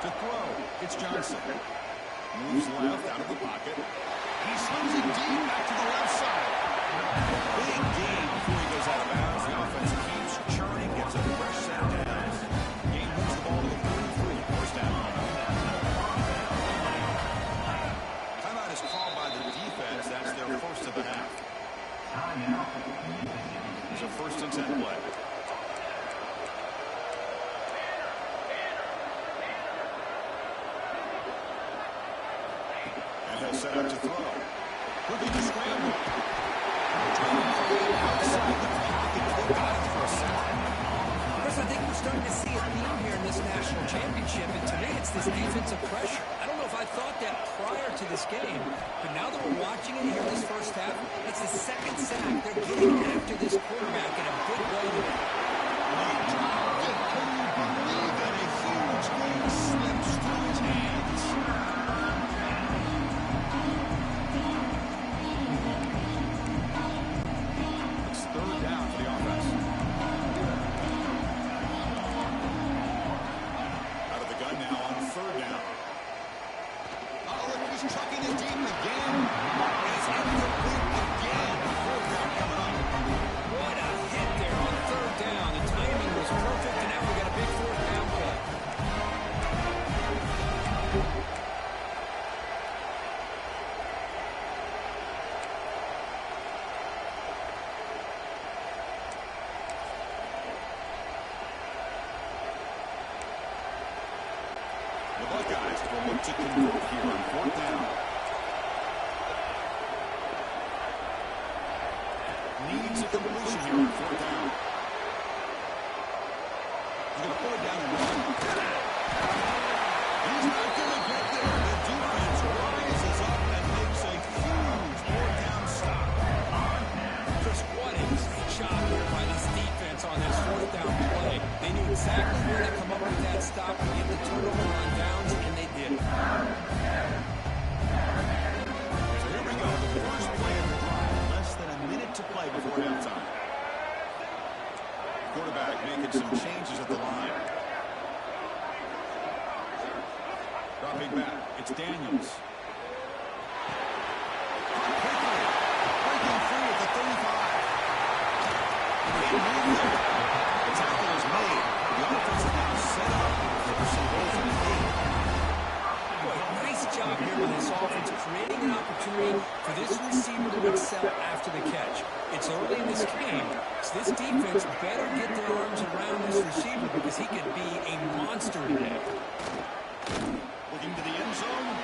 To throw, it's Johnson. Moves left out of the pocket. He slings it deep back to the left side. Big gain before he goes out of bounds. The offense keeps churning, gets a fresh set of downs. Game moves the ball to the 43, first down. Timeout is called by the defense. That's their first of the half. It's a 1st and 10 play. And he'll set up to throw. Looking to scramble. Outside the pocket. They got him for a second. Chris, I think we're starting to see a theme here in this national championship, and to me it's this defensive pressure. I don't know if I thought that prior to this game, but now that we're watching it here this first half, it's the second sack. They're getting after this quarterback in a good way. Can you believe that a huge game slips through his hands? It's 3rd down for the offense. Out of the gun now on 3rd down. Oh, look, he's trucking it deep again. It's incomplete again. 4th down coming up. What a hit there on 3rd down. The timing was perfect, and now we got a big 4th down play. The Buckeyes will look to convert here on 4th down. Needs a completion here on 4th down. He's going to pull it down and run. He's not going to get there. The defense rises up and makes a huge 4th down stop. Chris, what a job here by this defense on this 4th down play. They knew exactly where to come up with that stop and get the turnover on downs, and they did. So here we go. The first play of the drive. Less than a minute to play before halftime. Quarterback making some changes at the line. Dropping back. It's Daniels. Quickly. Breaking free at the 35. Can't move there. The tackle is made. The offense is now set up for some goals in the lead. Boy, nice job here with this offense, creating an opportunity for this receiver to excel after the catch. It's early in this game, so this defense better get their arms around this receiver because he could be a monster today. Looking to the end zone.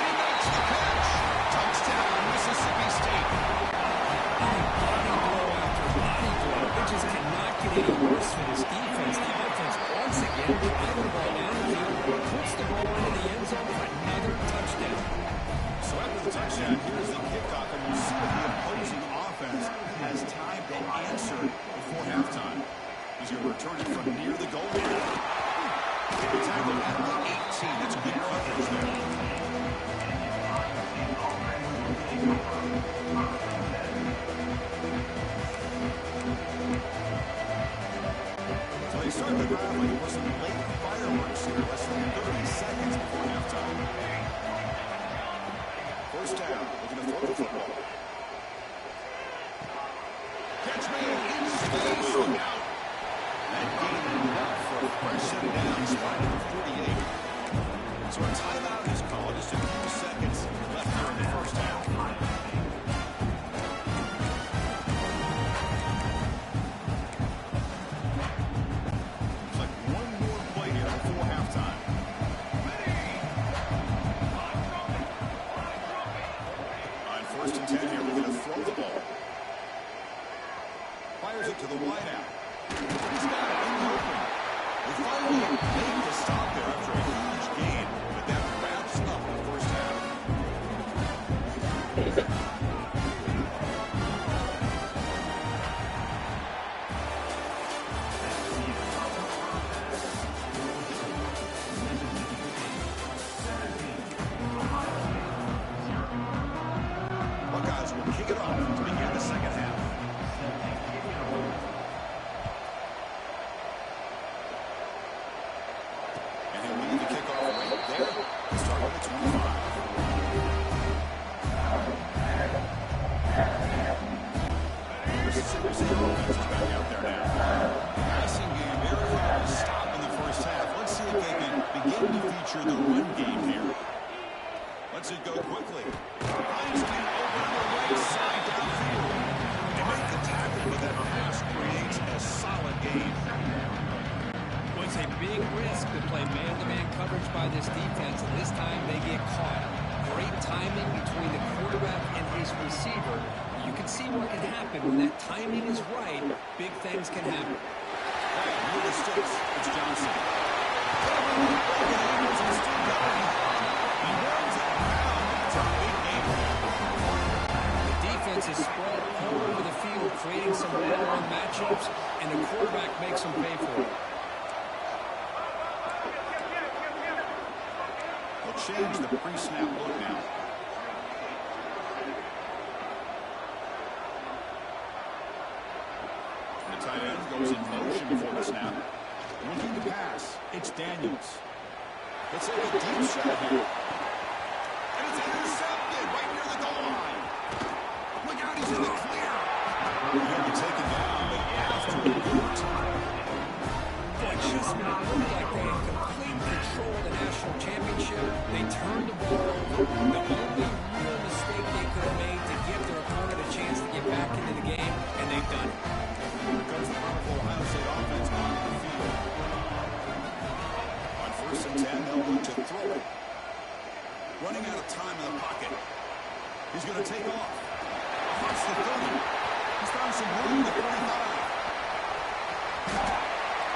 He makes the catch. Touchdown, Mississippi State. Body blow after body blow. It just cannot get any worse for this defense. The offense, once again, driving the ball down the field, puts the ball into the end zone for another touchdown. So after the touchdown, here's the kickoff, and we'll see if the opposing offense has time to answer before halftime. He's going to return it from near the goal line. The tackle at the 18. That's good coverage there. So they started the drive like it was some late fireworks here, less than 30 seconds before halftime. First down, looking to throw the football. Catch made in space, look out. That gain enough for a fresh set of downs, right at the 48. So a timeout is called, just a few seconds left here in the first half. Looks like one more there. Start with a 25. Mississippi State offense is back out there now. Passing game area stop in the first half. Let's see if they can begin to feature the run game here. Let's it go quickly. Einstein over on the right side downfield. They make the tackle, but that pass creates a solid gain. Well, it's a big risk to play man-to-man coverage by this defense, and this time they get caught. Great timing between the quarterback and his receiver. You can see what can happen when that timing is right. Big things can happen. Hey, near the sticks. It's Johnson. The defense is spread all over the field, creating some one-on-one matchups, and the quarterback makes them pay for it. They'll change the pre-snap look now. The tight end goes in motion before the snap. Looking to pass. It's Daniels. Let's take a deep shot here. And it's intercepted right near the goal line. Look out, he's in the clear. He'll be taken down, but after the boot. Boy, just when it looked like they had complete control of the national championship, they turned the ball over. The only real mistake they could have made to give their opponent a chance to get back into the game, and they've done it. Here comes the powerful Ohio State offense on the field. On 1st and 10, they'll look to throw it. Running out of time in the pocket. He's going to take off. Across the 30. He's found some room at the 45.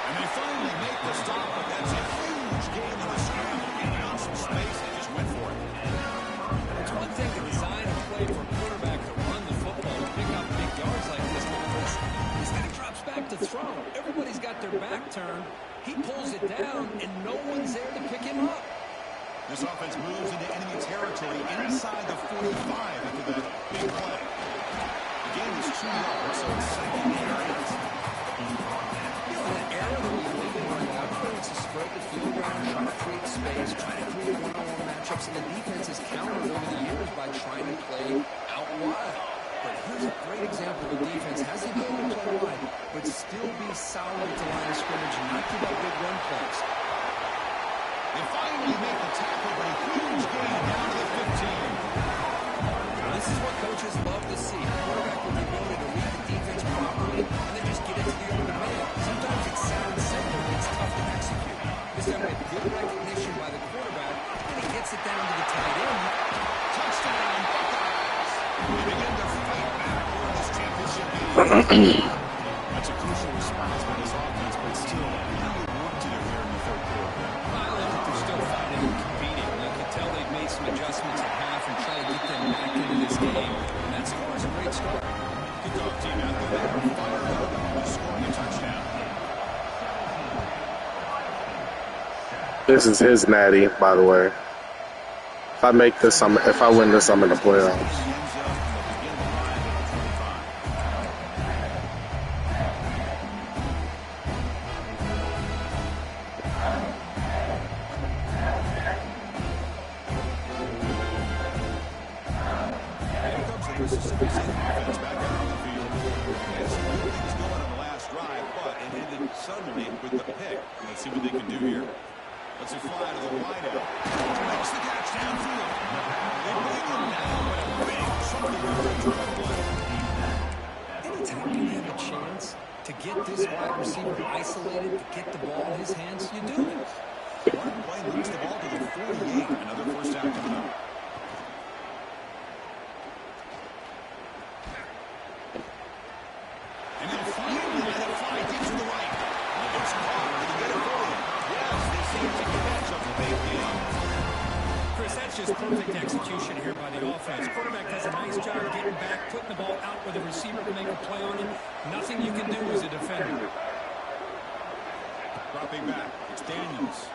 And they finally make the stop, but that's a huge gain on the scramble. He found some space and just went for it. It's one thing to design a play for a quarterback to run the football and pick up big yards like this, but instead he drops back to throw. Everybody's got their back turned. He pulls it down, and no one's there to pick him up. This offense moves into enemy territory inside the 45 after that big play. The game is 2 yards, so it's second and 8. An era that we live in right now, it's to spread the field around, try to create space, try to create one-on-one matchups, and the defense has countered over the years by trying to play out wide. But here's a great example of the defense has the ability to play wide, but still be solid at the line of scrimmage and not give up big run plays. They finally make the tackle, but a huge gain down to the 15. This is what coaches love to see. A quarterback with the ability to read the defense properly and then just get it to the other man. Sometimes it sounds simple, but it's tough to execute. This time we have good recognition by the quarterback, and he gets it down to the tight end. Touchdown, Buckeyes. They begin to fight back for this championship game. That's a crucial response by this offense, but still really work to do here in the third quarter. I love that they're still fighting and competing. You can tell they've made some adjustments at half and try to get them back into this game. And that score is a great start. Kickoff team out there, fired up, scoring a touchdown. This is his natty, by the way. If I make this, if I win this, I'm in the playoffs. Mississippi State offense back out on the field. Yes, everything's going on the last drive, but it ended suddenly with the pick. Let's see what they can do here. Let's fly to the wideout. Makes the catch downfield. They bring him down, but a big chunk of yardage on the play. Anytime you have a chance to get this wide receiver isolated, to get the ball in his hands, you do it. One play leads the ball to the 48. Another first down coming up. And then finally let it fly deep to the right. It's caught. Did he get it for him? Yes, they seem to catch up the big game. Chris, that's just perfect execution here by the offense. Quarterback does a nice job getting back, putting the ball out where the receiver can make a play on it. Nothing you can do as a defender. Dropping back. It's Daniels.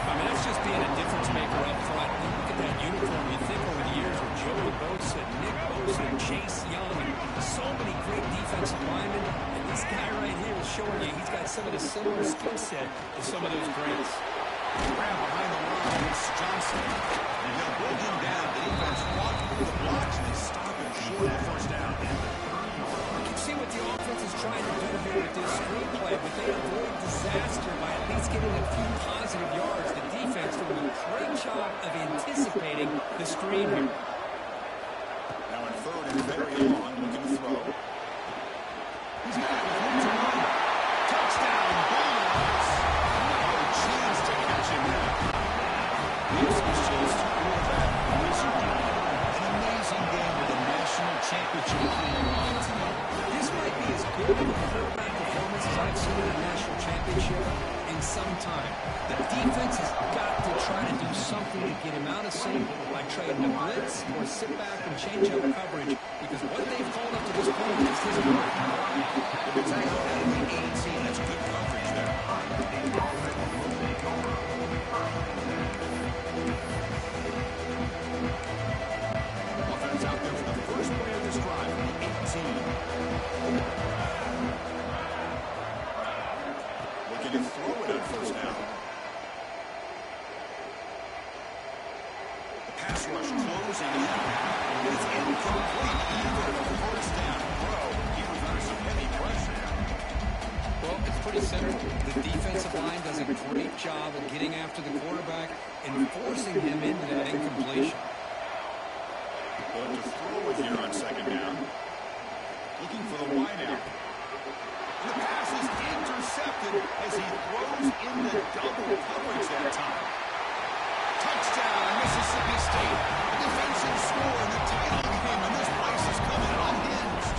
I mean, that's just being a difference maker up front. You look at that uniform, you think over the years with Joey Bosa, Nick Bosa, Chase Young, and so many great defensive linemen, and this This guy right here is showing you he's got some of the similar skill set to some of those greats. Grab behind the line. It's Johnson. And they'll bring him down. The defense walked through the blocks and they stop him short of the first down. You can see what the offense is trying to do here with this screenplay, but they avoid disaster by at least getting a few positive yards. The defense doing a great job of anticipating the screen here. Now in third and very long, looking to throw. He's got it with room to run. Touchdown, Bengals. No chance to catch him now. This is just quarterback wizardry. An amazing game with a national championship on the line tonight. This might be as good of a quarterback performance as I've seen in a national championship in some time. The defense has got to try to do something to get him out of sync by trading a blitz or sit back and change up coverage, because what they've called up to this point just isn't working. If it's angled out of the 18, that's good coverage there. Offense out there for the first play of this drive, the 18. Looking to throw it on first down. The pass rush closing in. It's incomplete. Even a first down throw. He was under some heavy pressure. Well, it's pretty simple. The defensive line does a great job of getting after the quarterback and forcing him into that incompletion. Going to throw it here on second down. Looking for the wideout. The pass is intercepted as he throws into double coverage that time. Touchdown, Mississippi State. A defensive score in the title game, and this place is coming unhinged.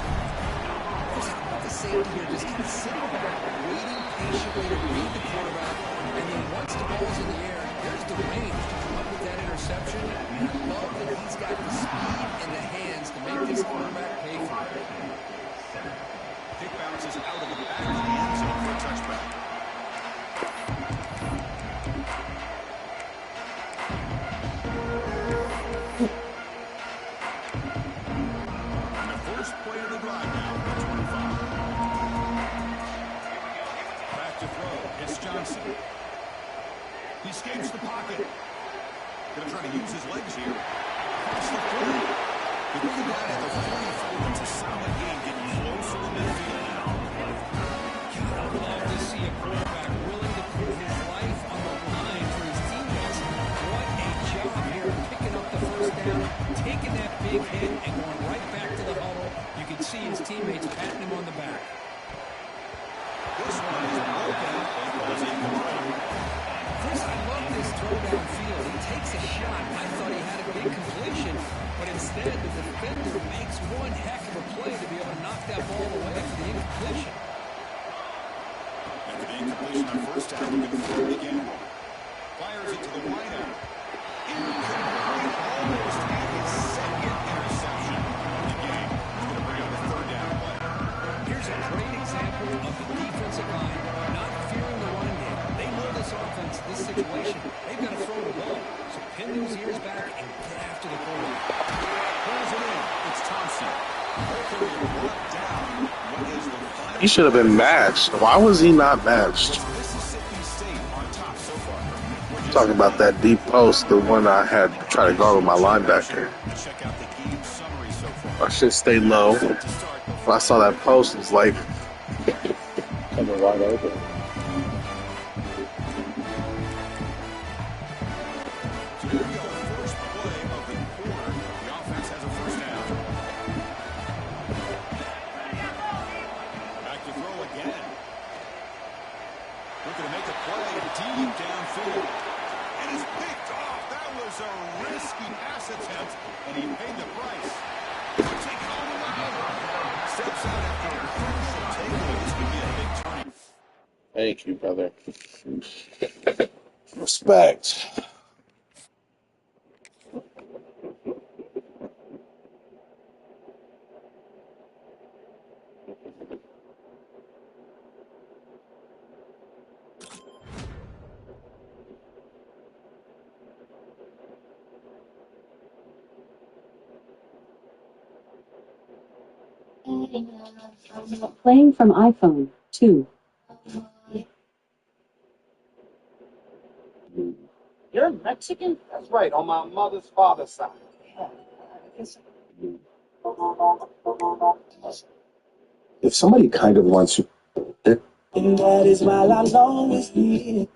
The safety here just kind of sitting back, waiting patiently to read the quarterback, and then once the ball's in the air, there's the range to come up with that interception. And I love that he's got the speed and the hands to make this quarterback pay for it. Kick bounces out of the back of the end zone for a touchback. And the first play of the drive now, 25. Back to throw. It's Johnson. He escapes the pocket. Going to try to use his legs here. Across the 40. He brings it down at the 44. It's a solid game, getting closer to midfield now. God, I would love to see a quarterback willing to put his life on the line for his teammates. What a job here, picking up the first down, taking that big hit, and going right back to the huddle. You can see his teammates patting him on the back. This one is broken up and goes incomplete. Chris, I love this throw downfield. He takes a shot. I thought he had a big completion, but instead the defender makes one heck of a play to be able to knock that ball away for the incompletion. After the incompletion on first down, we're going to throw it again. Fires it to the wideout. Incomplete, almost at his second interception of the game. He's going to bring up a third down play. Here's a great example of the defensive line not fearing the running game. They know this offense, this situation, they've got to throw the ball. So pin those ears back and get after the quarterback. Pulls it in. It's Thompson. Hopefully brought down. What is the final? He should have been matched. Why was he not matched? Mississippi State on top so far. Talking about that deep post, the one I had to try to guard with my linebacker. Check out the game summary so far. I should stay low. When I saw that post, it was like coming right over. So here we go. First play of the quarter. The offense has a first down. Back to throw again. Looking to make a play deep downfield. And it's picked off. That was a risky pass attempt, and he paid the price. Take home the line. Steps out after a crucial takeaway. This could be a big turning. Thank you, brother. Respect. Playing from iPhone 2. You're Mexican? That's right, on my mother's father's side. If somebody kind of wants you, And that is why I'll always be.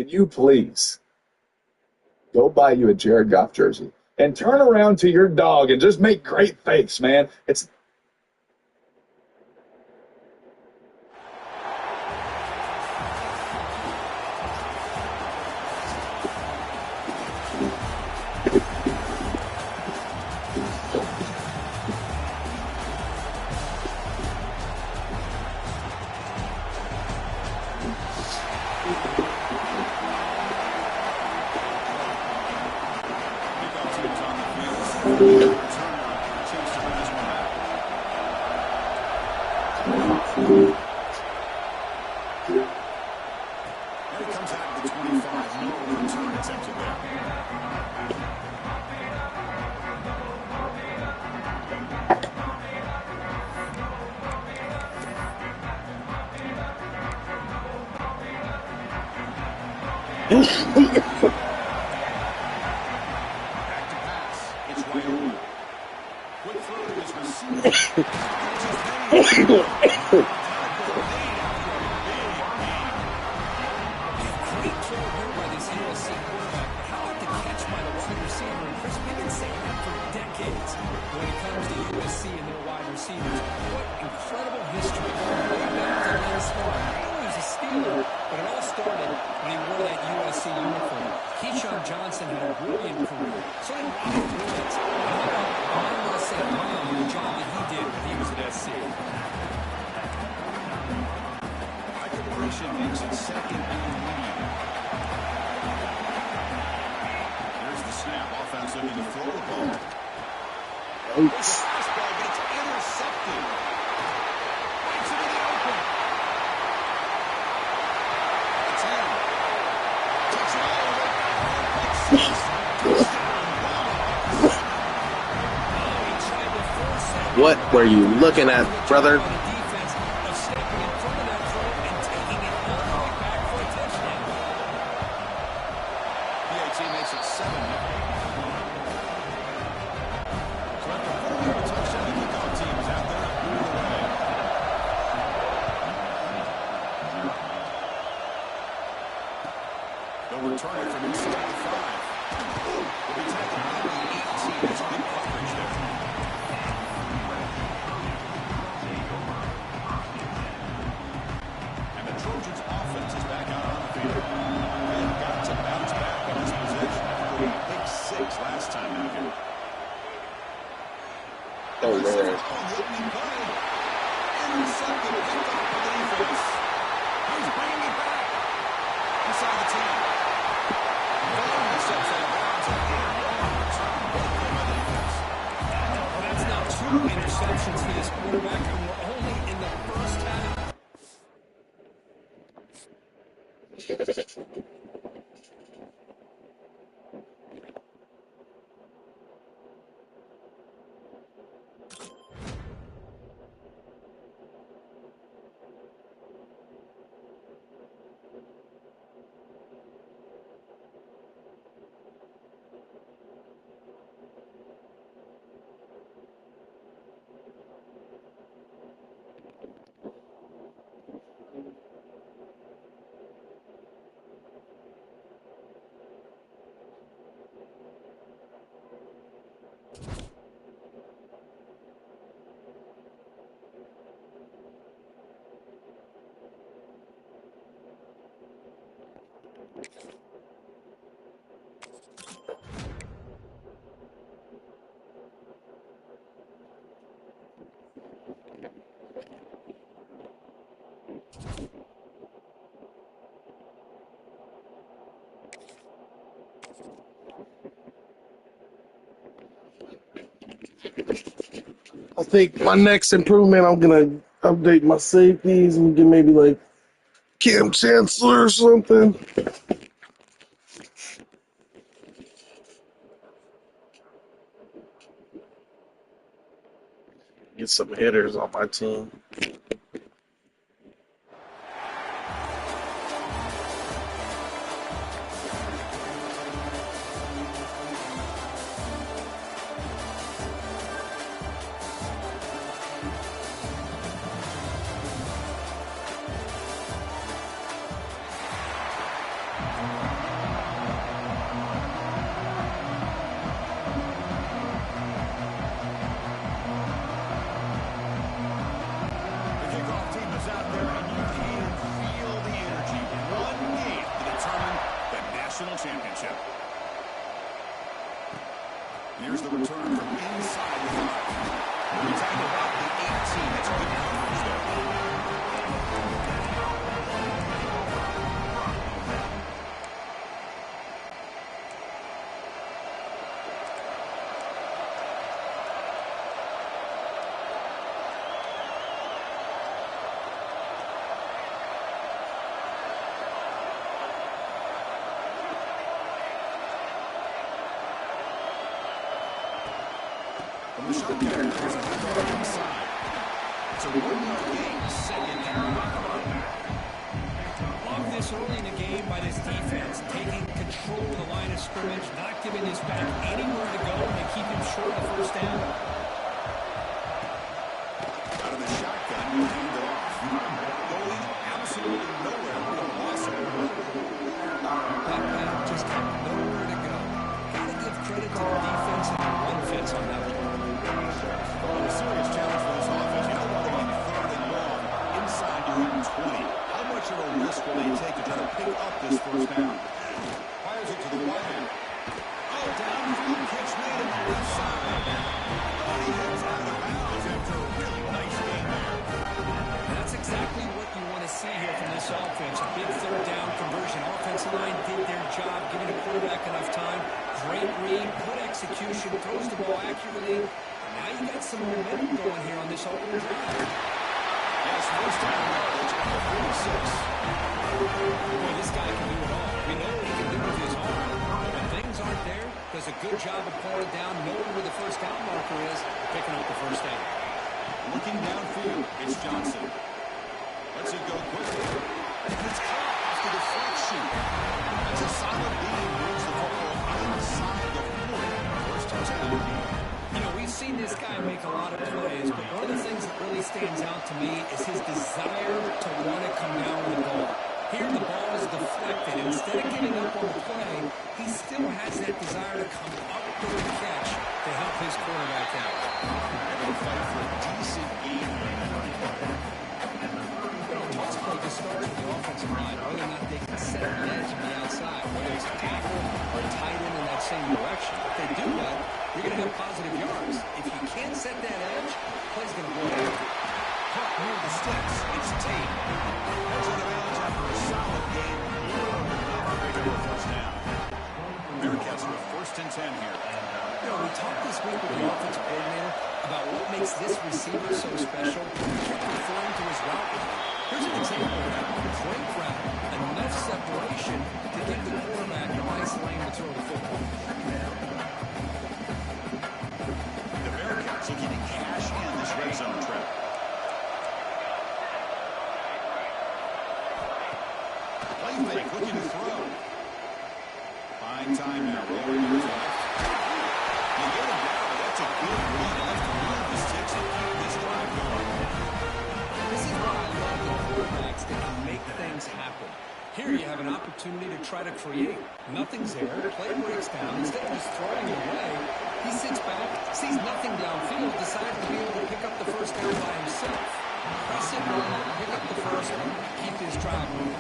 can you please go buy you a Jared Goff jersey and turn around to your dog and just make great face, man? It's And it comes out of the 25. No return attempted there. Back to pass. It's Wyoming. Quick throw to his receiver. Great throw here by this USC quarterback. But how about the catch by the wide receiver? And Chris, we've been saying that for decades when it comes to USC and their wide receivers. What incredible history. Way back to Lynn Swann. Not only was a Steeler, but it all started when he wore that USC uniform. Keyshawn Johnson had a brilliant career. So did Robert Woods. And how about Brown and the job that he did when he was at SC. High completion makes it second and medium. Here's the snap. Offense looking to throw the ball. It's a fastball, but it's intercepted. Right into the open. It's in. What were you looking at, brother? PAT makes it 7 now. So after 4 touchdown, the kickoff team is out there either way. They'll return it from inside the 5. They'll be tackled by the 18. That's good coverage there. And the Trojans' offense is back out on the field. They've got to bounce back in this possession after a big 6 last time out here. Oh, man. Intercepted, picked off by the defense. He's bringing it back. Inside the 10. Finally steps out of bounds and by the defense. Well, that's now 2 interceptions for this quarterback, and we're only in the first half. I think my next improvement, I'm gonna update my safeties and get maybe like Cam Chancellor or something. Get some hitters on my team. The kickoff team is out there, and you can feel the energy. One game to determine the national championship. Here's the return from inside the 5. We're talking about the 18. That's good coverage there. From the shotgun, there's a handoff inside. It's a 1-yard gain, second and 1. Love this early in the game by this defense, taking control of the line of scrimmage, not giving this back anywhere to go, and they keep him short of the first down. Out of the shotgun, you hand it off. Going absolutely nowhere with a loss of it. That back just got nowhere to go. Got to give credit to the defense and the run fence on that one. Well, a serious challenge for this offense. You don't want to be 3rd and long inside your own 20. How much of a risk will they take to try to pick up this first down? Fires it to the right end. Oh, down. Catch made to the left side. Oh, he heads out of bounds after a really nice game there. That's exactly what you want to see here from this offense. A big third down conversion. Offensive line did their job, giving the quarterback enough time. Great read, good execution, throws the ball accurately. Now you got some momentum going here on this opening drive. Yes, first down yardage at the 46. Boy, this guy can do it all. We know what he can do with his arm. When things aren't there, does a good job of pulling it down, knowing where the first down marker is, picking up the first down. Looking downfield, it's Johnson. Lets it go quickly. And it's caught off the deflection. That's a solid beam. Moves the football inside the 40. First and 10. You know, we've seen this guy make a lot of plays, but one of the things that really stands out to me is his desire to want to come down with the ball. Here the ball is deflected. Instead of giving up on the play, he still has that desire to come up with the catch to help his quarterback out. Able to fight for a decent game right now. Toss play just started the offensive line. Whether or not they can set the edge on the outside, whether it's a tackle or a tight end in that same direction. If they do that, you're going to have positive yards. If you can't set that edge, play's going to go down. Caught near the sticks. It's Tate. Heads out of bounds after a solid game. Making a first down. Bearcats with first and 10 here. You know, we talked this week with the offensive coordinator about what makes this receiver so special. He kept referring to his route running. Here's an example of that. Great route, enough separation to give the quarterback a nice lane to throw the football. The Bearcats looking to cash in this red zone trip. Play fake, looking to throw. Fine time now, rolling to his left. You get him down, but that's a good read. Enough to move the sticks and keep this drive going. This is why I love the quarterbacks that can make things happen. Here you have an opportunity to try to create. Nothing's there. Play breaks down. Instead of just throwing it away, he sits back, sees nothing downfield, decides to be able to pick up the first down by himself. Press it, run, pick up the first, keep his drive moving.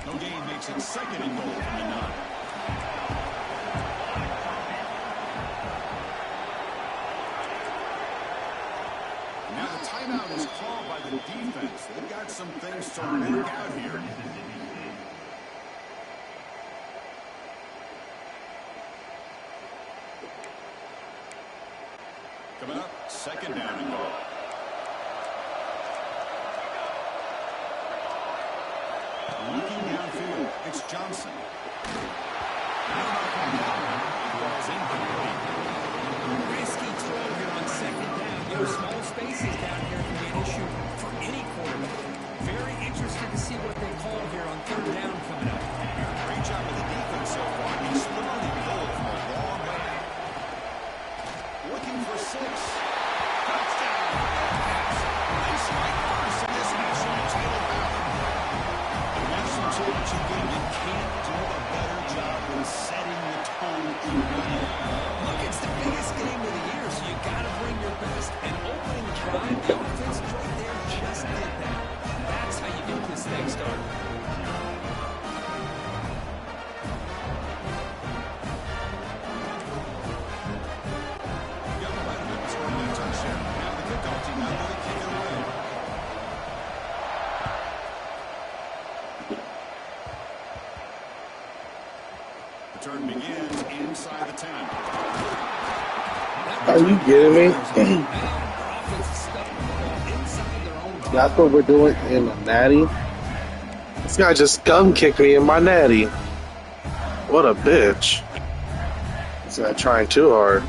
No gain makes it second and goal from the 9. Now the timeout is called by the defense. They've got some things to work out here. Coming up, second down and goal. Looking downfield, it's Johnson. Ball's incomplete. Risky throw here on second down. You know, small spaces down here can be an issue for any quarterback. Very interested to see what they call here on third down coming up. Great job of the defense so far. He's split on the goal from a long way. Looking for 6. Touchdown. Nice right first in this national title battle. The national championship game, you can't do a better job than setting the tone early. Look, it's the biggest game of the year, so you got to bring your best. And opening drive, the offense right there just did that. That's how you get this thing started. Young Letterman scoring that touchdown. Now the kickoff team out there to kick it away. Return begins inside the 10. Are you kidding me? That's what we're doing in the natty? This guy just scum kicked me in my natty. What a bitch. He's not trying too hard. The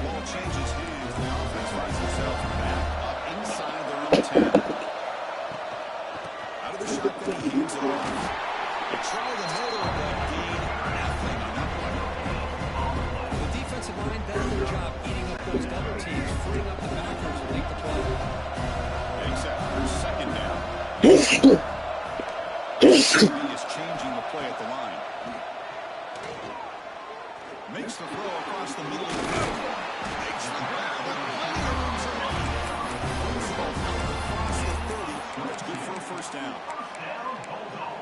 ball changes hands. The offense finds themselves back up inside their own 10. Out of the shotgun, he hands it off. They try the middle of that gain. Nothing on that one. The defensive line does their job eating up those double teams, freeing up the backers to make the play. Except for second down. is changing the play at the line. Makes the throw across the middle of the field. Makes the grab. Across the 30. It's good for a first down.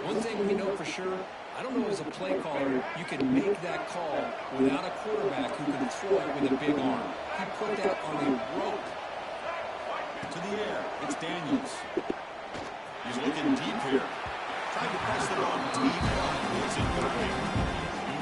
One thing we know for sure, I don't know as a play caller, you can make that call without a quarterback who can throw it with a big arm. He put that on a rope. To the air. It's Daniels. He's looking deep here. Trying to press the ball deep. It's incomplete.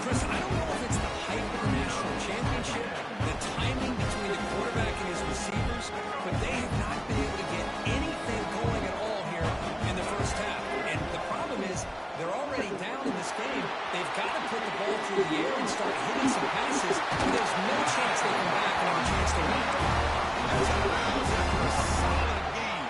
Chris, I don't know if it's the hype of the national championship, the timing between the quarterback and his receivers, but they have not been able to get anything going at all here in the first half. And the problem is they're already down in this game. They've got to put the ball through the air and start hitting some passes, or there's no chance they come back and have a chance to win. That's a solid game.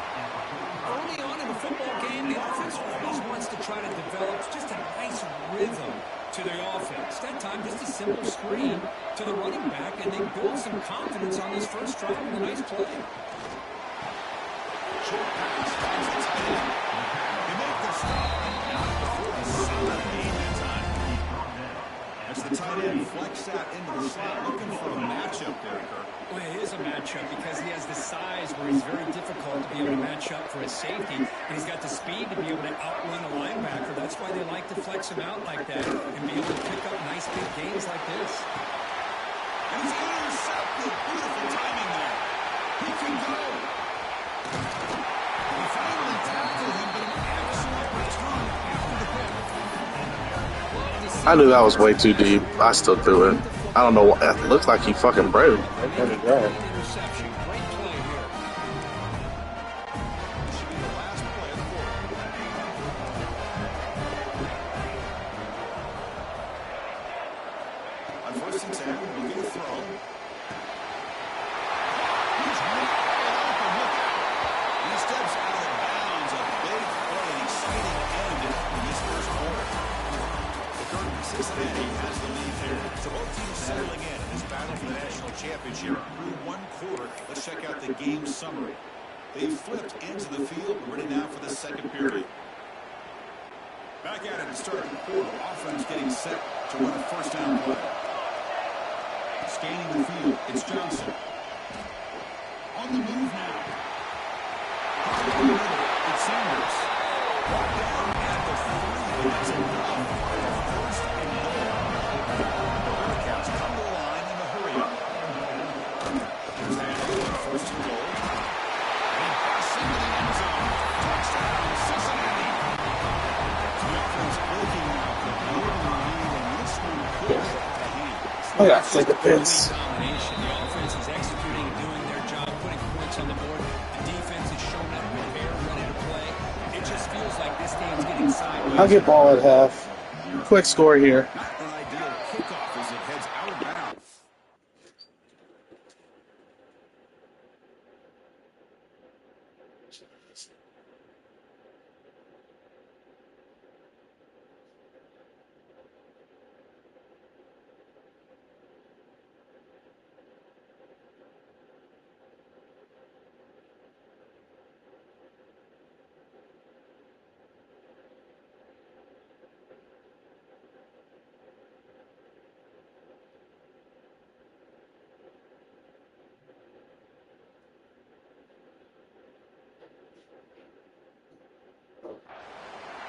Early on in the football game, the offense always wants to try to develop just a nice rhythm to the offense. That time, just a simple screen to the running back, and they build some confidence on this first drive with a nice play. Short pass. Finds the tight end. They make the stop. A solid game that time. As the tight end flex that into the slot, looking for a matchup there, Kirk. Well, it is a matchup because he has the size where he's very difficult to be able to match up for a safety, and he's got the speed to be able to outrun a linebacker. That's why they like to flex him out like that and be able to pick up nice big gains like this. And he's intercepted. Beautiful timing there. He can go. He finally tackled him, but an excellent return after the pick. I knew that was way too deep. I still threw it. I don't know. It looked like he fucking broke. Interception. Great play here. This should be the last play of the quarter. On first and 10, we'll get a throw. He's wide open. Look out. He steps out of bounds. A big play, an exciting end in this first quarter. The Kirk Cincinnati has the lead here. So both teams settling in this battle for the national championship through one quarter. Let's check out the game summary. They flipped into the field. We're ready now for the second period. Back at it to start the quarter. Offense getting set to run a first down play. Scanning the field. It's Johnson. On the move now. It's Sanders. Brought down at the 3. That's enough. First and goal. The Bearcats come to the line in a hurry up. There's Handley on first and goal. And he busts into the end zone. Touchdown, Cincinnati. The offense breaking out the early lead, and this one could get out of hand. I gotta take a piss. Domination. The offense is executing and doing their job, putting points on the board. The defense is showing up prepared, ready to play. It just feels like this game's getting sideways. I'll get ball at half. Quick score here. Not an ideal kickoff as it heads out of bounds.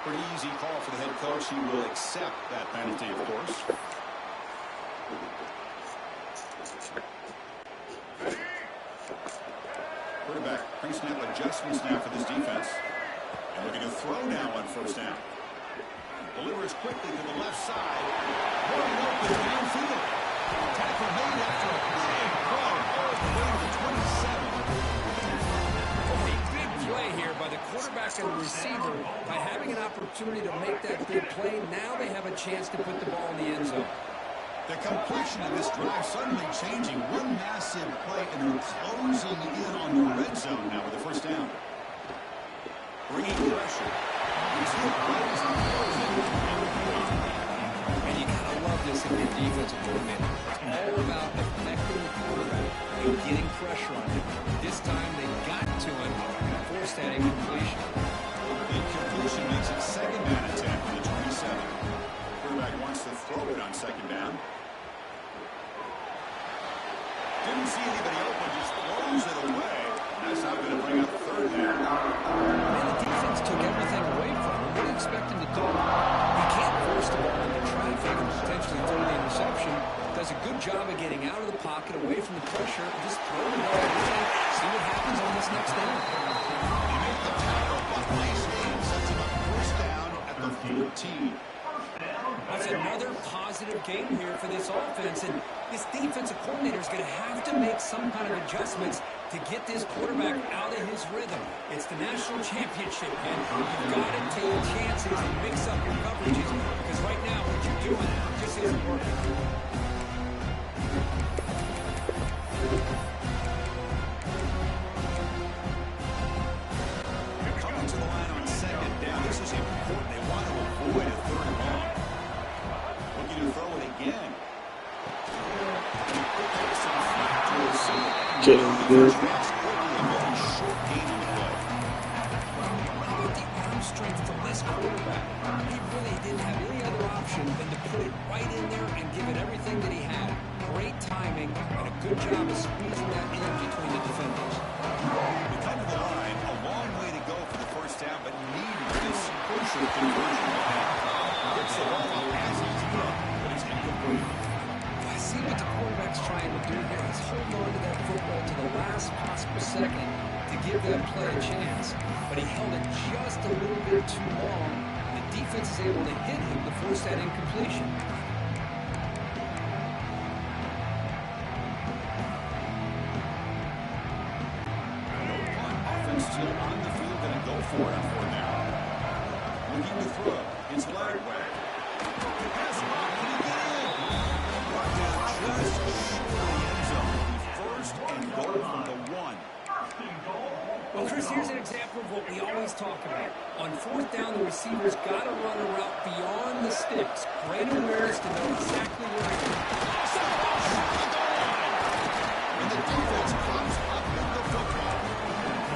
Pretty easy call for the head coach. He will accept that penalty, of course. Quarterback, pre-snap adjustments now for this defense. And looking to throw now on first down. Delivers quickly to the left side. Going open downfield. Tackle made after a big run all the way to the 27. Play here by the quarterback and the receiver. By having an opportunity to make that big play, now they have a chance to put the ball in the end zone. The complexion of this drive suddenly changing. One massive play, and they're closing in on the red zone now with the first down. Bringing pressure. And you gotta love this if you're defensive coordinator. It's all about affecting the quarterback and getting pressure on him. This time they got to him and forced that incompletion. Big substitution makes it second down and 10 from the 27. Quarterback wants to throw it on second down. Didn't see anybody open, just throws it away. That's not going to bring up third down. Man, the defense took everything away from him. What do you expect him to do? He can't force the ball into traffic and potentially throw the interception. Does a good job of getting out of the pocket, away from the pressure, and just throw the ball away. See what happens on this next down. He made the tackle, but nice game sets him up first down at the 14. That's another positive game here for this offense, and this defensive coordinator is going to have to make some kind of adjustments to get this quarterback out of his rhythm. It's the national championship, man. You've got to take chances and mix up your coverages, because right now what you're doing just isn't working. Coming to the line on second down. This is important. They want to avoid a third and long. Looking to throw it again. Getting good. Short gain on the play. How about the arm strength from this quarterback? He really didn't have any other option than to put it right in there and give it everything that he had. Great timing and a good job of squeezing that in between the defenders. We come to the line, a long way to go for the first down, but needing this crucial conversion right now. Gets the ball on passes, but it's incomplete. I see what the quarterback's trying to do here. He's holding on to that football to the last possible second to give that play a chance. But he held it just a little bit too long. And the defense is able to hit him to force that incompletion. No punt. Offense still on the field, going to go for it on fourth down. Looking to throw. It's Ladway. Pass it on, and he got it. Brought down just short of the end zone. First and goal from the 1. Well, Chris, here's an example of what we always talk about. On fourth down, the receiver's got to run a route beyond the sticks. Great awareness to know exactly where to go. And the defense comes up with the football.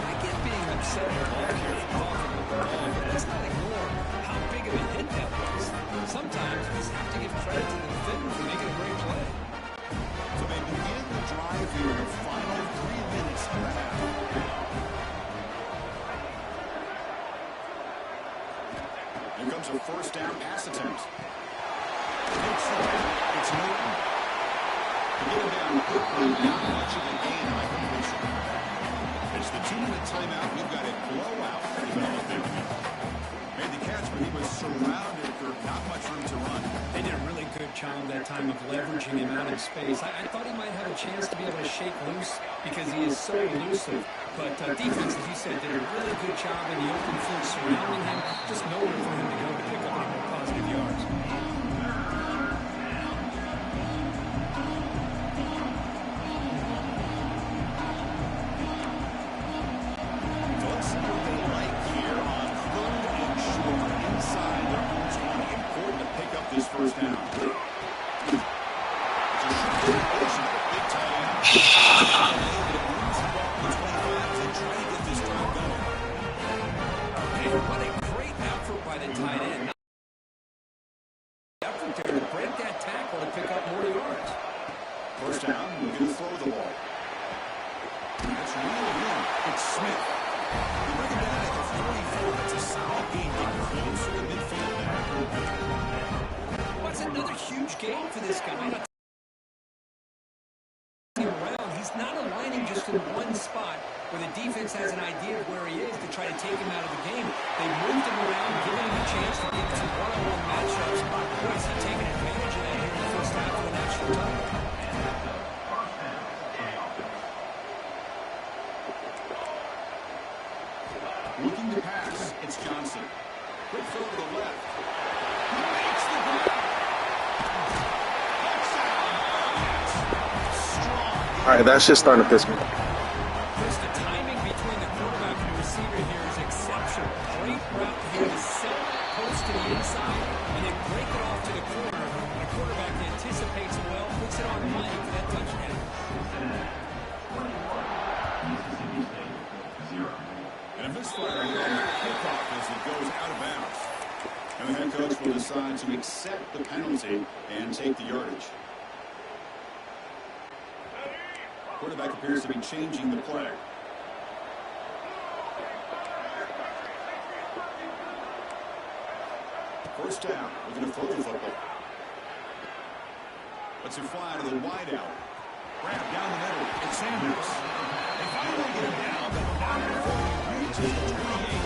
I get being upset with ball here, talking with the ball, but let's not ignore how big of a hit that was. Sometimes you just have to give credit to the defender for making a great play. So they begin the drive here in the final 3 minutes of the half. Here comes a first down pass attempt. Takes the hit. It's Newton. To get him down quickly, not much of a gain on that completion. It's the 2-minute timeout. We've got a blowout developed there. Made the catch, but he was surrounded for not much room to run. They did a really good job that time of leveraging him out of space. I thought he might have a chance to be able to shake loose because he is so elusive. But defense, as you said, did a really good job in the open field surrounding him. Just nowhere for him to go to pick up any more positive yards. So let's see what they like here on third and short inside their own 20. Important to pick up this first down. It's a short completion, big time. What a great effort by the tight end. Effort there to break that tackle and pick up more yards. First down, we're going to throw the ball. That's really good. It's Smith. We bring him down at the 44. That's a solid game. Getting closer to midfield now. What's another huge game for this guy? Around, he's not aligning just in one spot where the defense has an idea of where he is to try to take him out of the game. They moved him around, giving him a chance to get some one-on-one matchups. Boy, is he taking advantage of that here in the first half of the national title. Looking to pass, it's Johnson. Quick throw to the left. He makes the grab. All right, that's just starting to piss me off. Chris, the timing between the quarterback and the receiver here is exceptional. Great route here to set post to the inside and then break it off to the corner. And the quarterback anticipates it well, puts it on the money for that touchdown. And a misfire here on the kickoff as it goes out of decide to accept the penalty and take the yardage. Quarterback appears to be changing the play. First down, we're going to throw the football. Let's fly to the wide out. Grab down the middle. It's Sanders. They finally get him down, but not before he reaches the 28.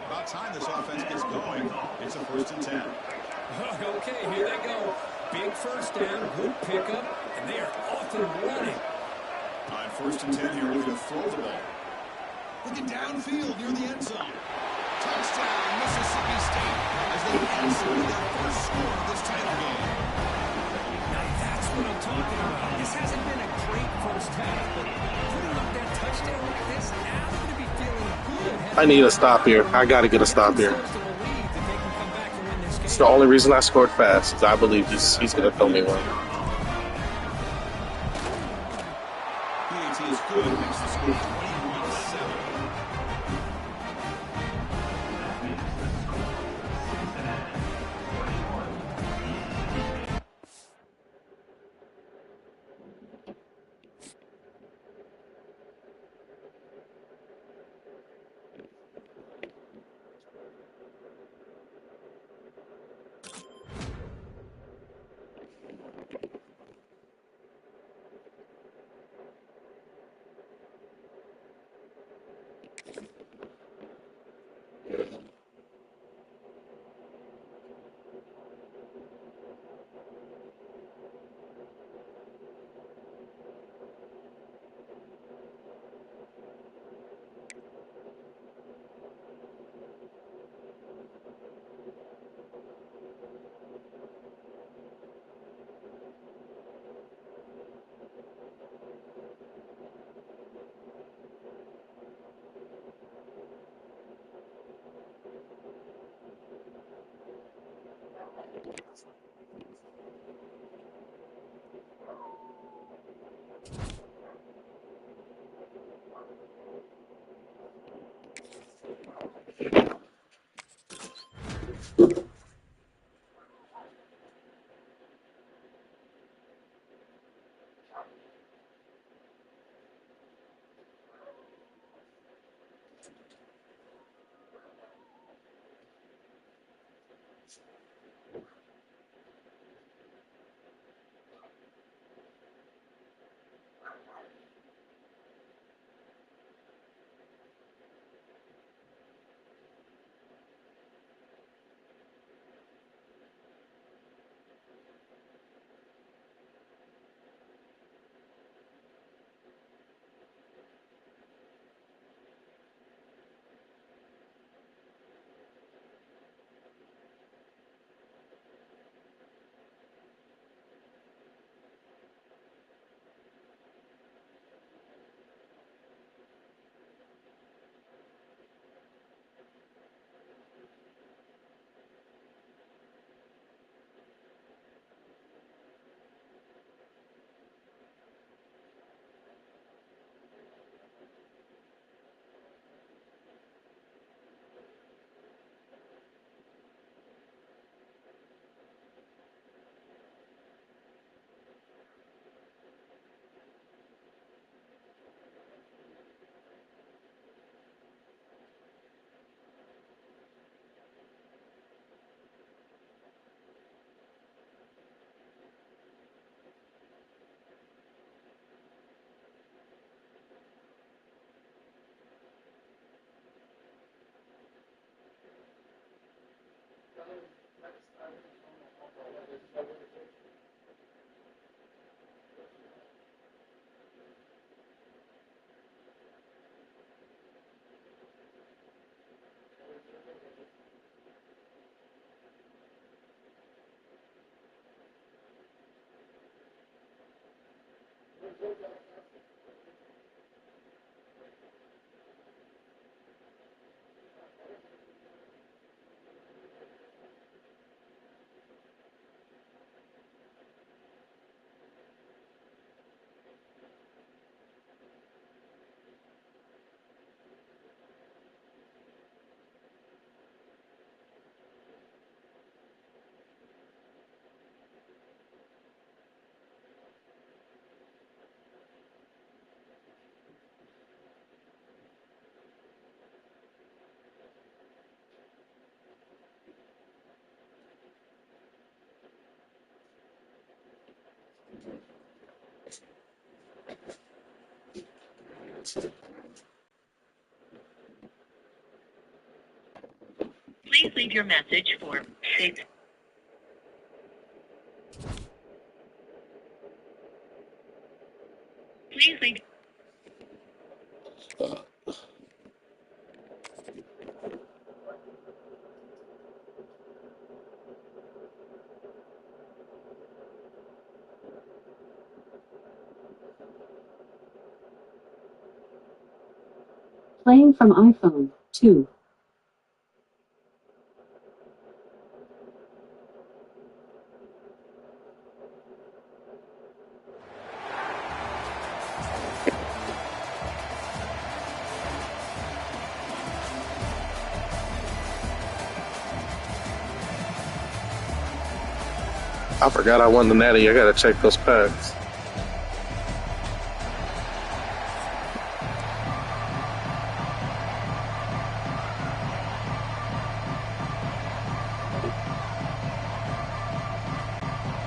About time this offense gets going. It's a 1st and 10. Okay, here they go. Big first down, good pickup, and they are off and running. On 1st and 10 here, we're going to throw the ball. Looking downfield near the end zone. Touchdown, Mississippi State, as they answer their first score of this title game. Now that's what I'm talking about. This hasn't been a great first half, but putting up that touchdown like this, now they're going to be feeling good. I need a stop here. I got to get a stop here. It's the only reason I scored fast. I believe he's going to throw me one. PAT is good. Makes the score 21-7. Please leave your message for 6. Please leave. Playing from iPhone 2. I forgot I won the natty. I gotta check those packs.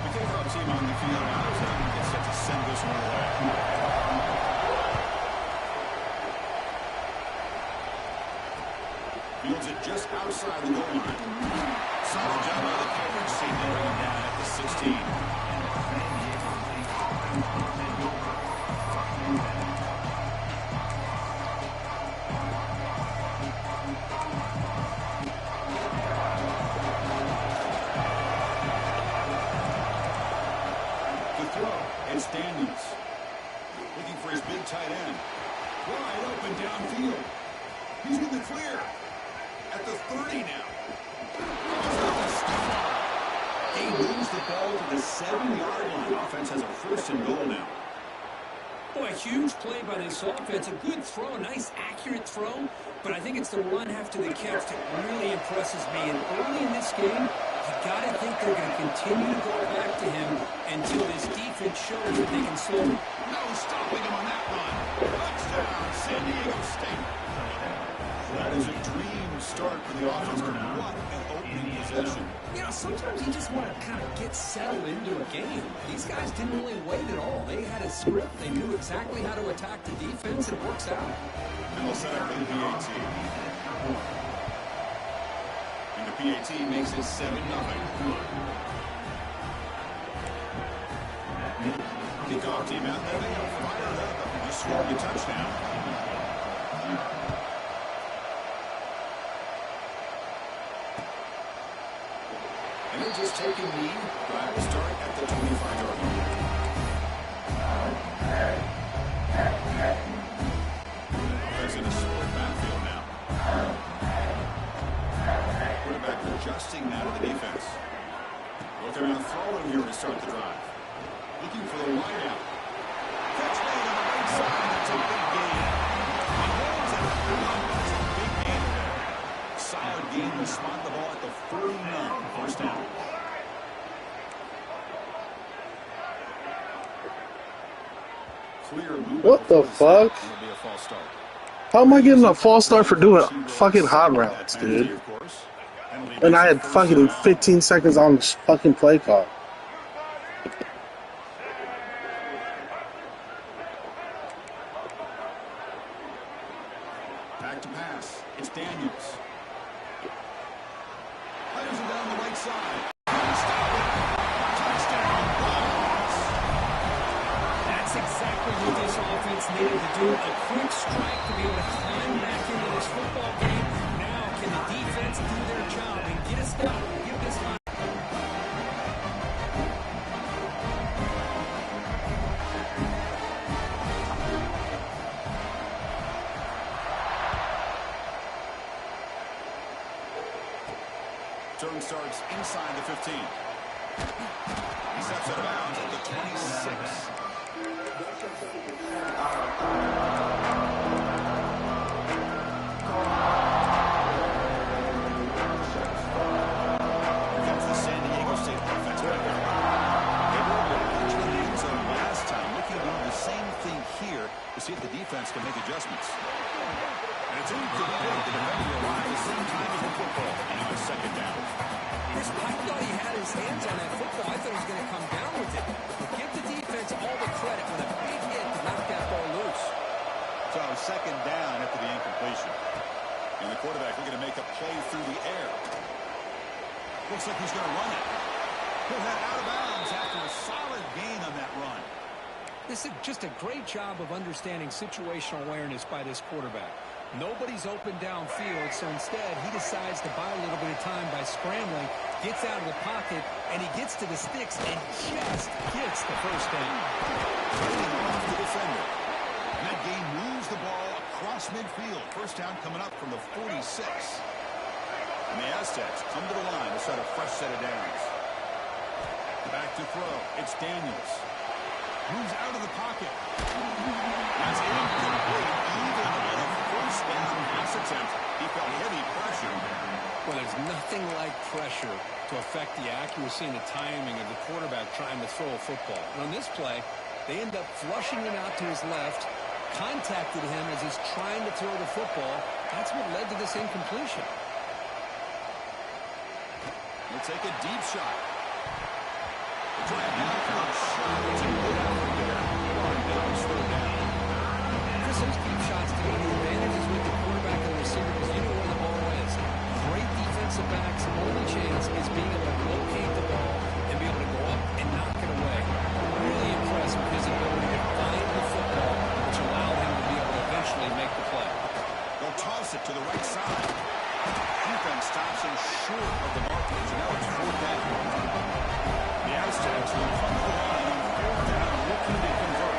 We take our team on the field now as they get set to send this one away. Fields it just outside the goal line. Solid job by the coverage team to bring him down at the 16. The throw, it's Daniels. Looking for his big tight end. Wide open downfield. He's in the clear. At the 30 now. He moves the ball to the 7-yard line. Offense has a 1st and goal now. Boy, huge play by this offense. A good throw, a nice accurate throw. But I think it's the run after the catch that really impresses me. And early in this game, you got to think they're going to continue to go back to him until this defense shows that they can slow him. No stopping him on that run. Touchdown, San Diego State. That is a dream start for the offense. What an opening possession. You know, sometimes you just want to kind of get settled into a game. These guys didn't really wait at all. They had a script. They knew exactly how to attack the defense. It works out. And they'll set up for the PAT. And the PAT makes it 7-0. Kickoff team out there. They got fired up. You scored a touchdown. And they're just taking lead. Drive will start at the 25-yard line. Offense in a split backfield now. Quarterback adjusting now to the defense. Looking around throwing here to start the drive. Looking for the wideout. Catch made on the right side. That's a big gain. He holds it. That's a big gain there. Solid gain to spot the ball at the 49. 1st down. What the fuck? How am I getting a false start for doing fucking hot routes, dude? And I had fucking 15 seconds on this fucking play clock. Back to pass. It's Daniels. Fires it down the right side. Touchdown. That's exactly what this offense needed to do. A quick strike to be able to climb back into this football game. Now, can the defense do their job and get a stop and give this line? Turn starts inside the 15. He steps out of bounds at the 26. Here comes the San Diego State offense back out. They were able to punch in the end zone last time. Looking to do the same thing here to see if the defense can make adjustments. And it's incomplete. The defender arrives the same time as the football. And now it's 2nd down. I thought he had his hands on that football. I thought he was going to come down with it. But give the defense This is just a great job of understanding situational awareness by this quarterback. Nobody's open downfield, so instead he decides to buy a little bit of time by scrambling, gets out of the pocket, and he gets to the sticks and just gets the first down. Off the defender. And that game moves the ball across midfield. First down coming up from the 46. And the Aztecs come to the line to set a fresh set of downs. Back to throw. It's Daniels. Moves out of the pocket. That's incomplete. Even on a first down pass attempt, he felt heavy pressure. Well, there's nothing like pressure to affect the accuracy and the timing of the quarterback trying to throw a football. And on this play, they end up flushing him out to his left, contacted him as he's trying to throw the football. That's what led to this incompletion. He'll take a deep shot. Drive down for a shot. It's a good effort there. Now slow down. Chris, those deep shots to me, the advantage is with the quarterback and the receiver because you know where the ball is. Great defensive backs, only chance is being able to locate the ball and be able to go up and knock it away. Really impressed with his ability to find the football, which allowed him to be able to eventually make the play. They'll toss it to the right side. Defense stops him short of the markers, and now it's fourth down. The Aztecs will come to the line on fourth down, looking to convert.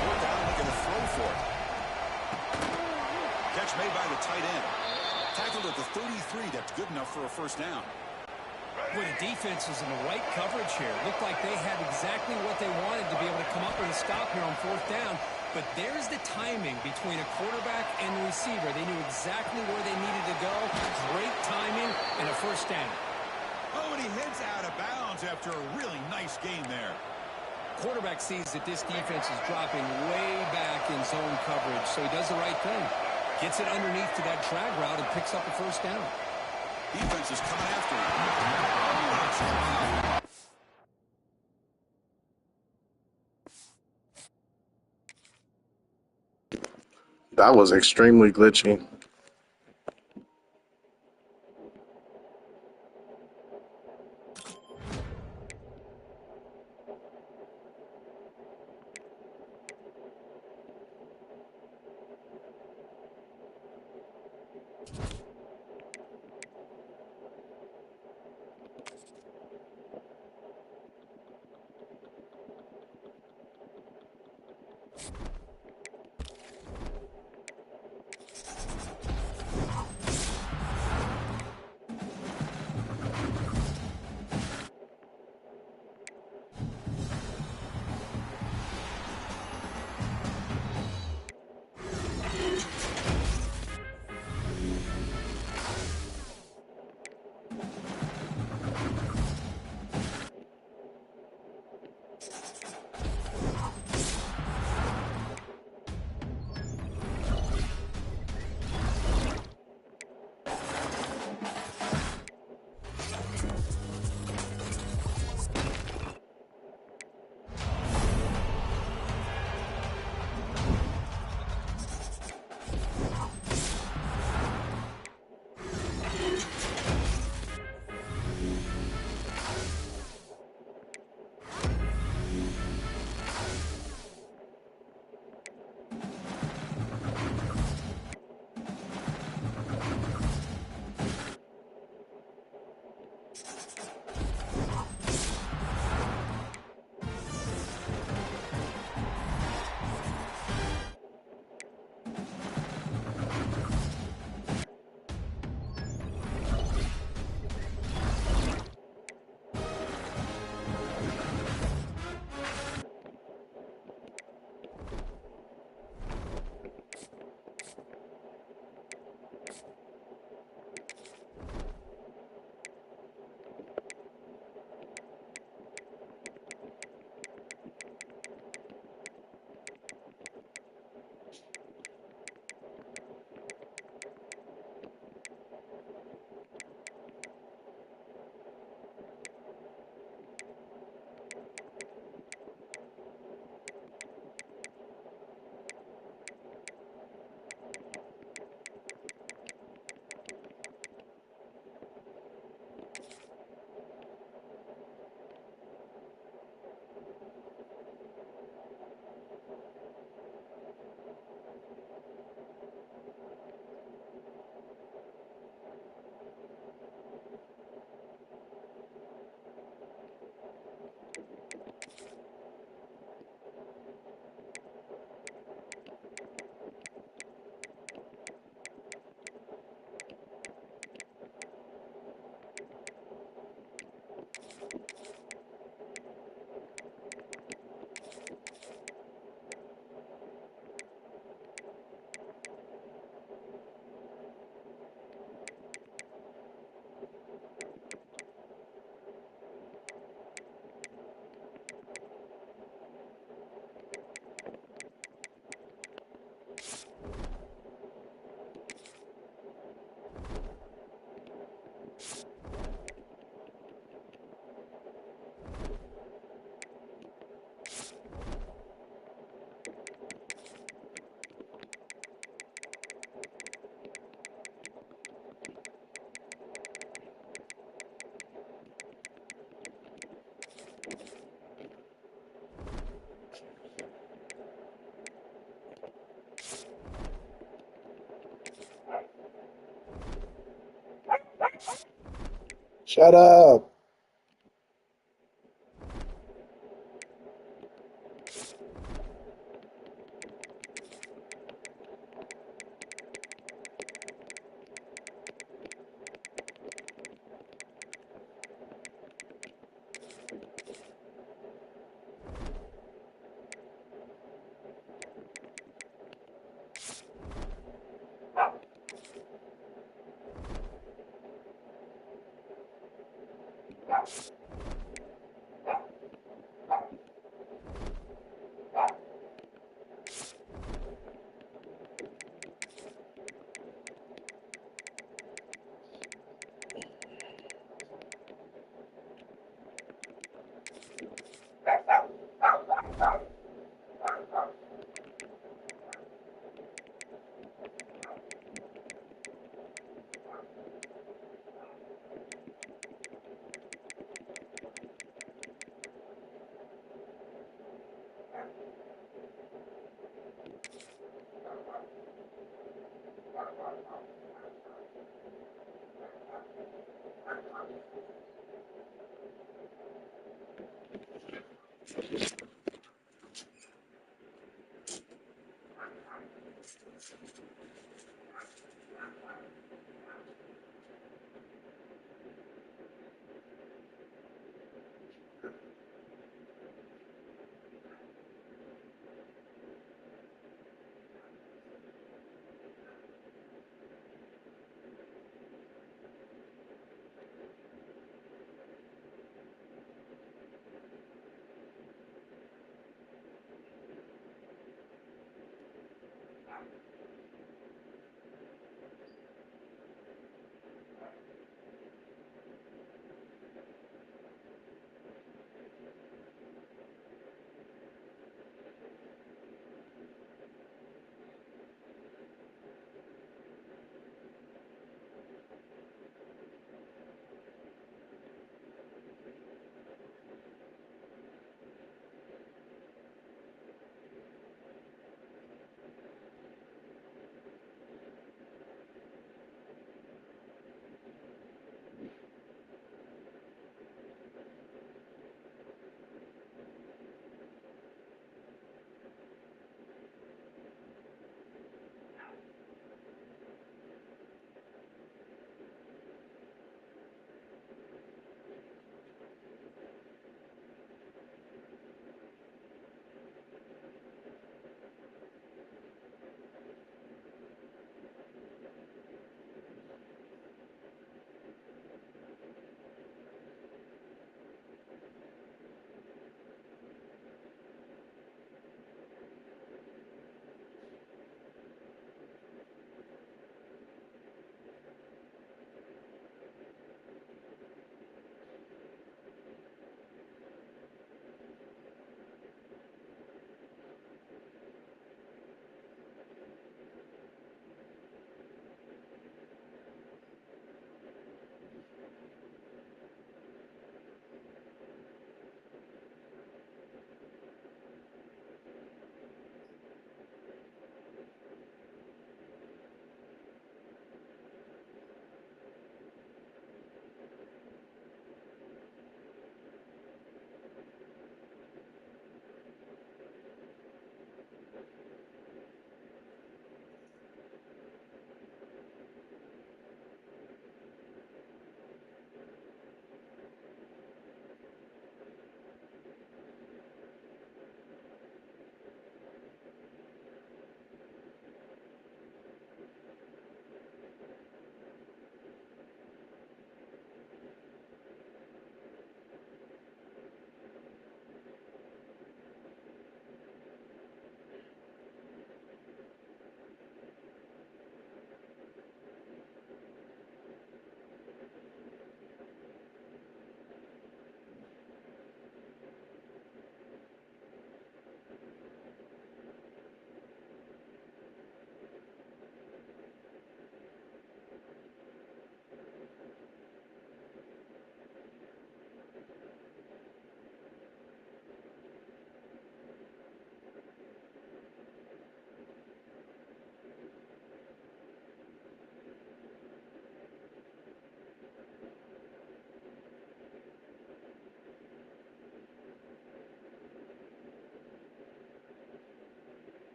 Fourth down, looking to throw for it. Catch made by the tight end. Tackled at the 33. That's good enough for a first down. Well, the defense was in the right coverage here. Looked like they had exactly what they wanted to be able to come up with a stop here on fourth down. But there's the timing between a quarterback and the receiver. They knew exactly where they needed to go. Great timing and a first down. Oh, and he heads out of bounds after a really nice game there. Quarterback sees that this defense is dropping way back in zone coverage, so he does the right thing. Gets it underneath to that drag route and picks up a first down. Defense is coming after him. That was extremely glitchy. Shut up.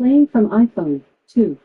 Playing from iPhone 2.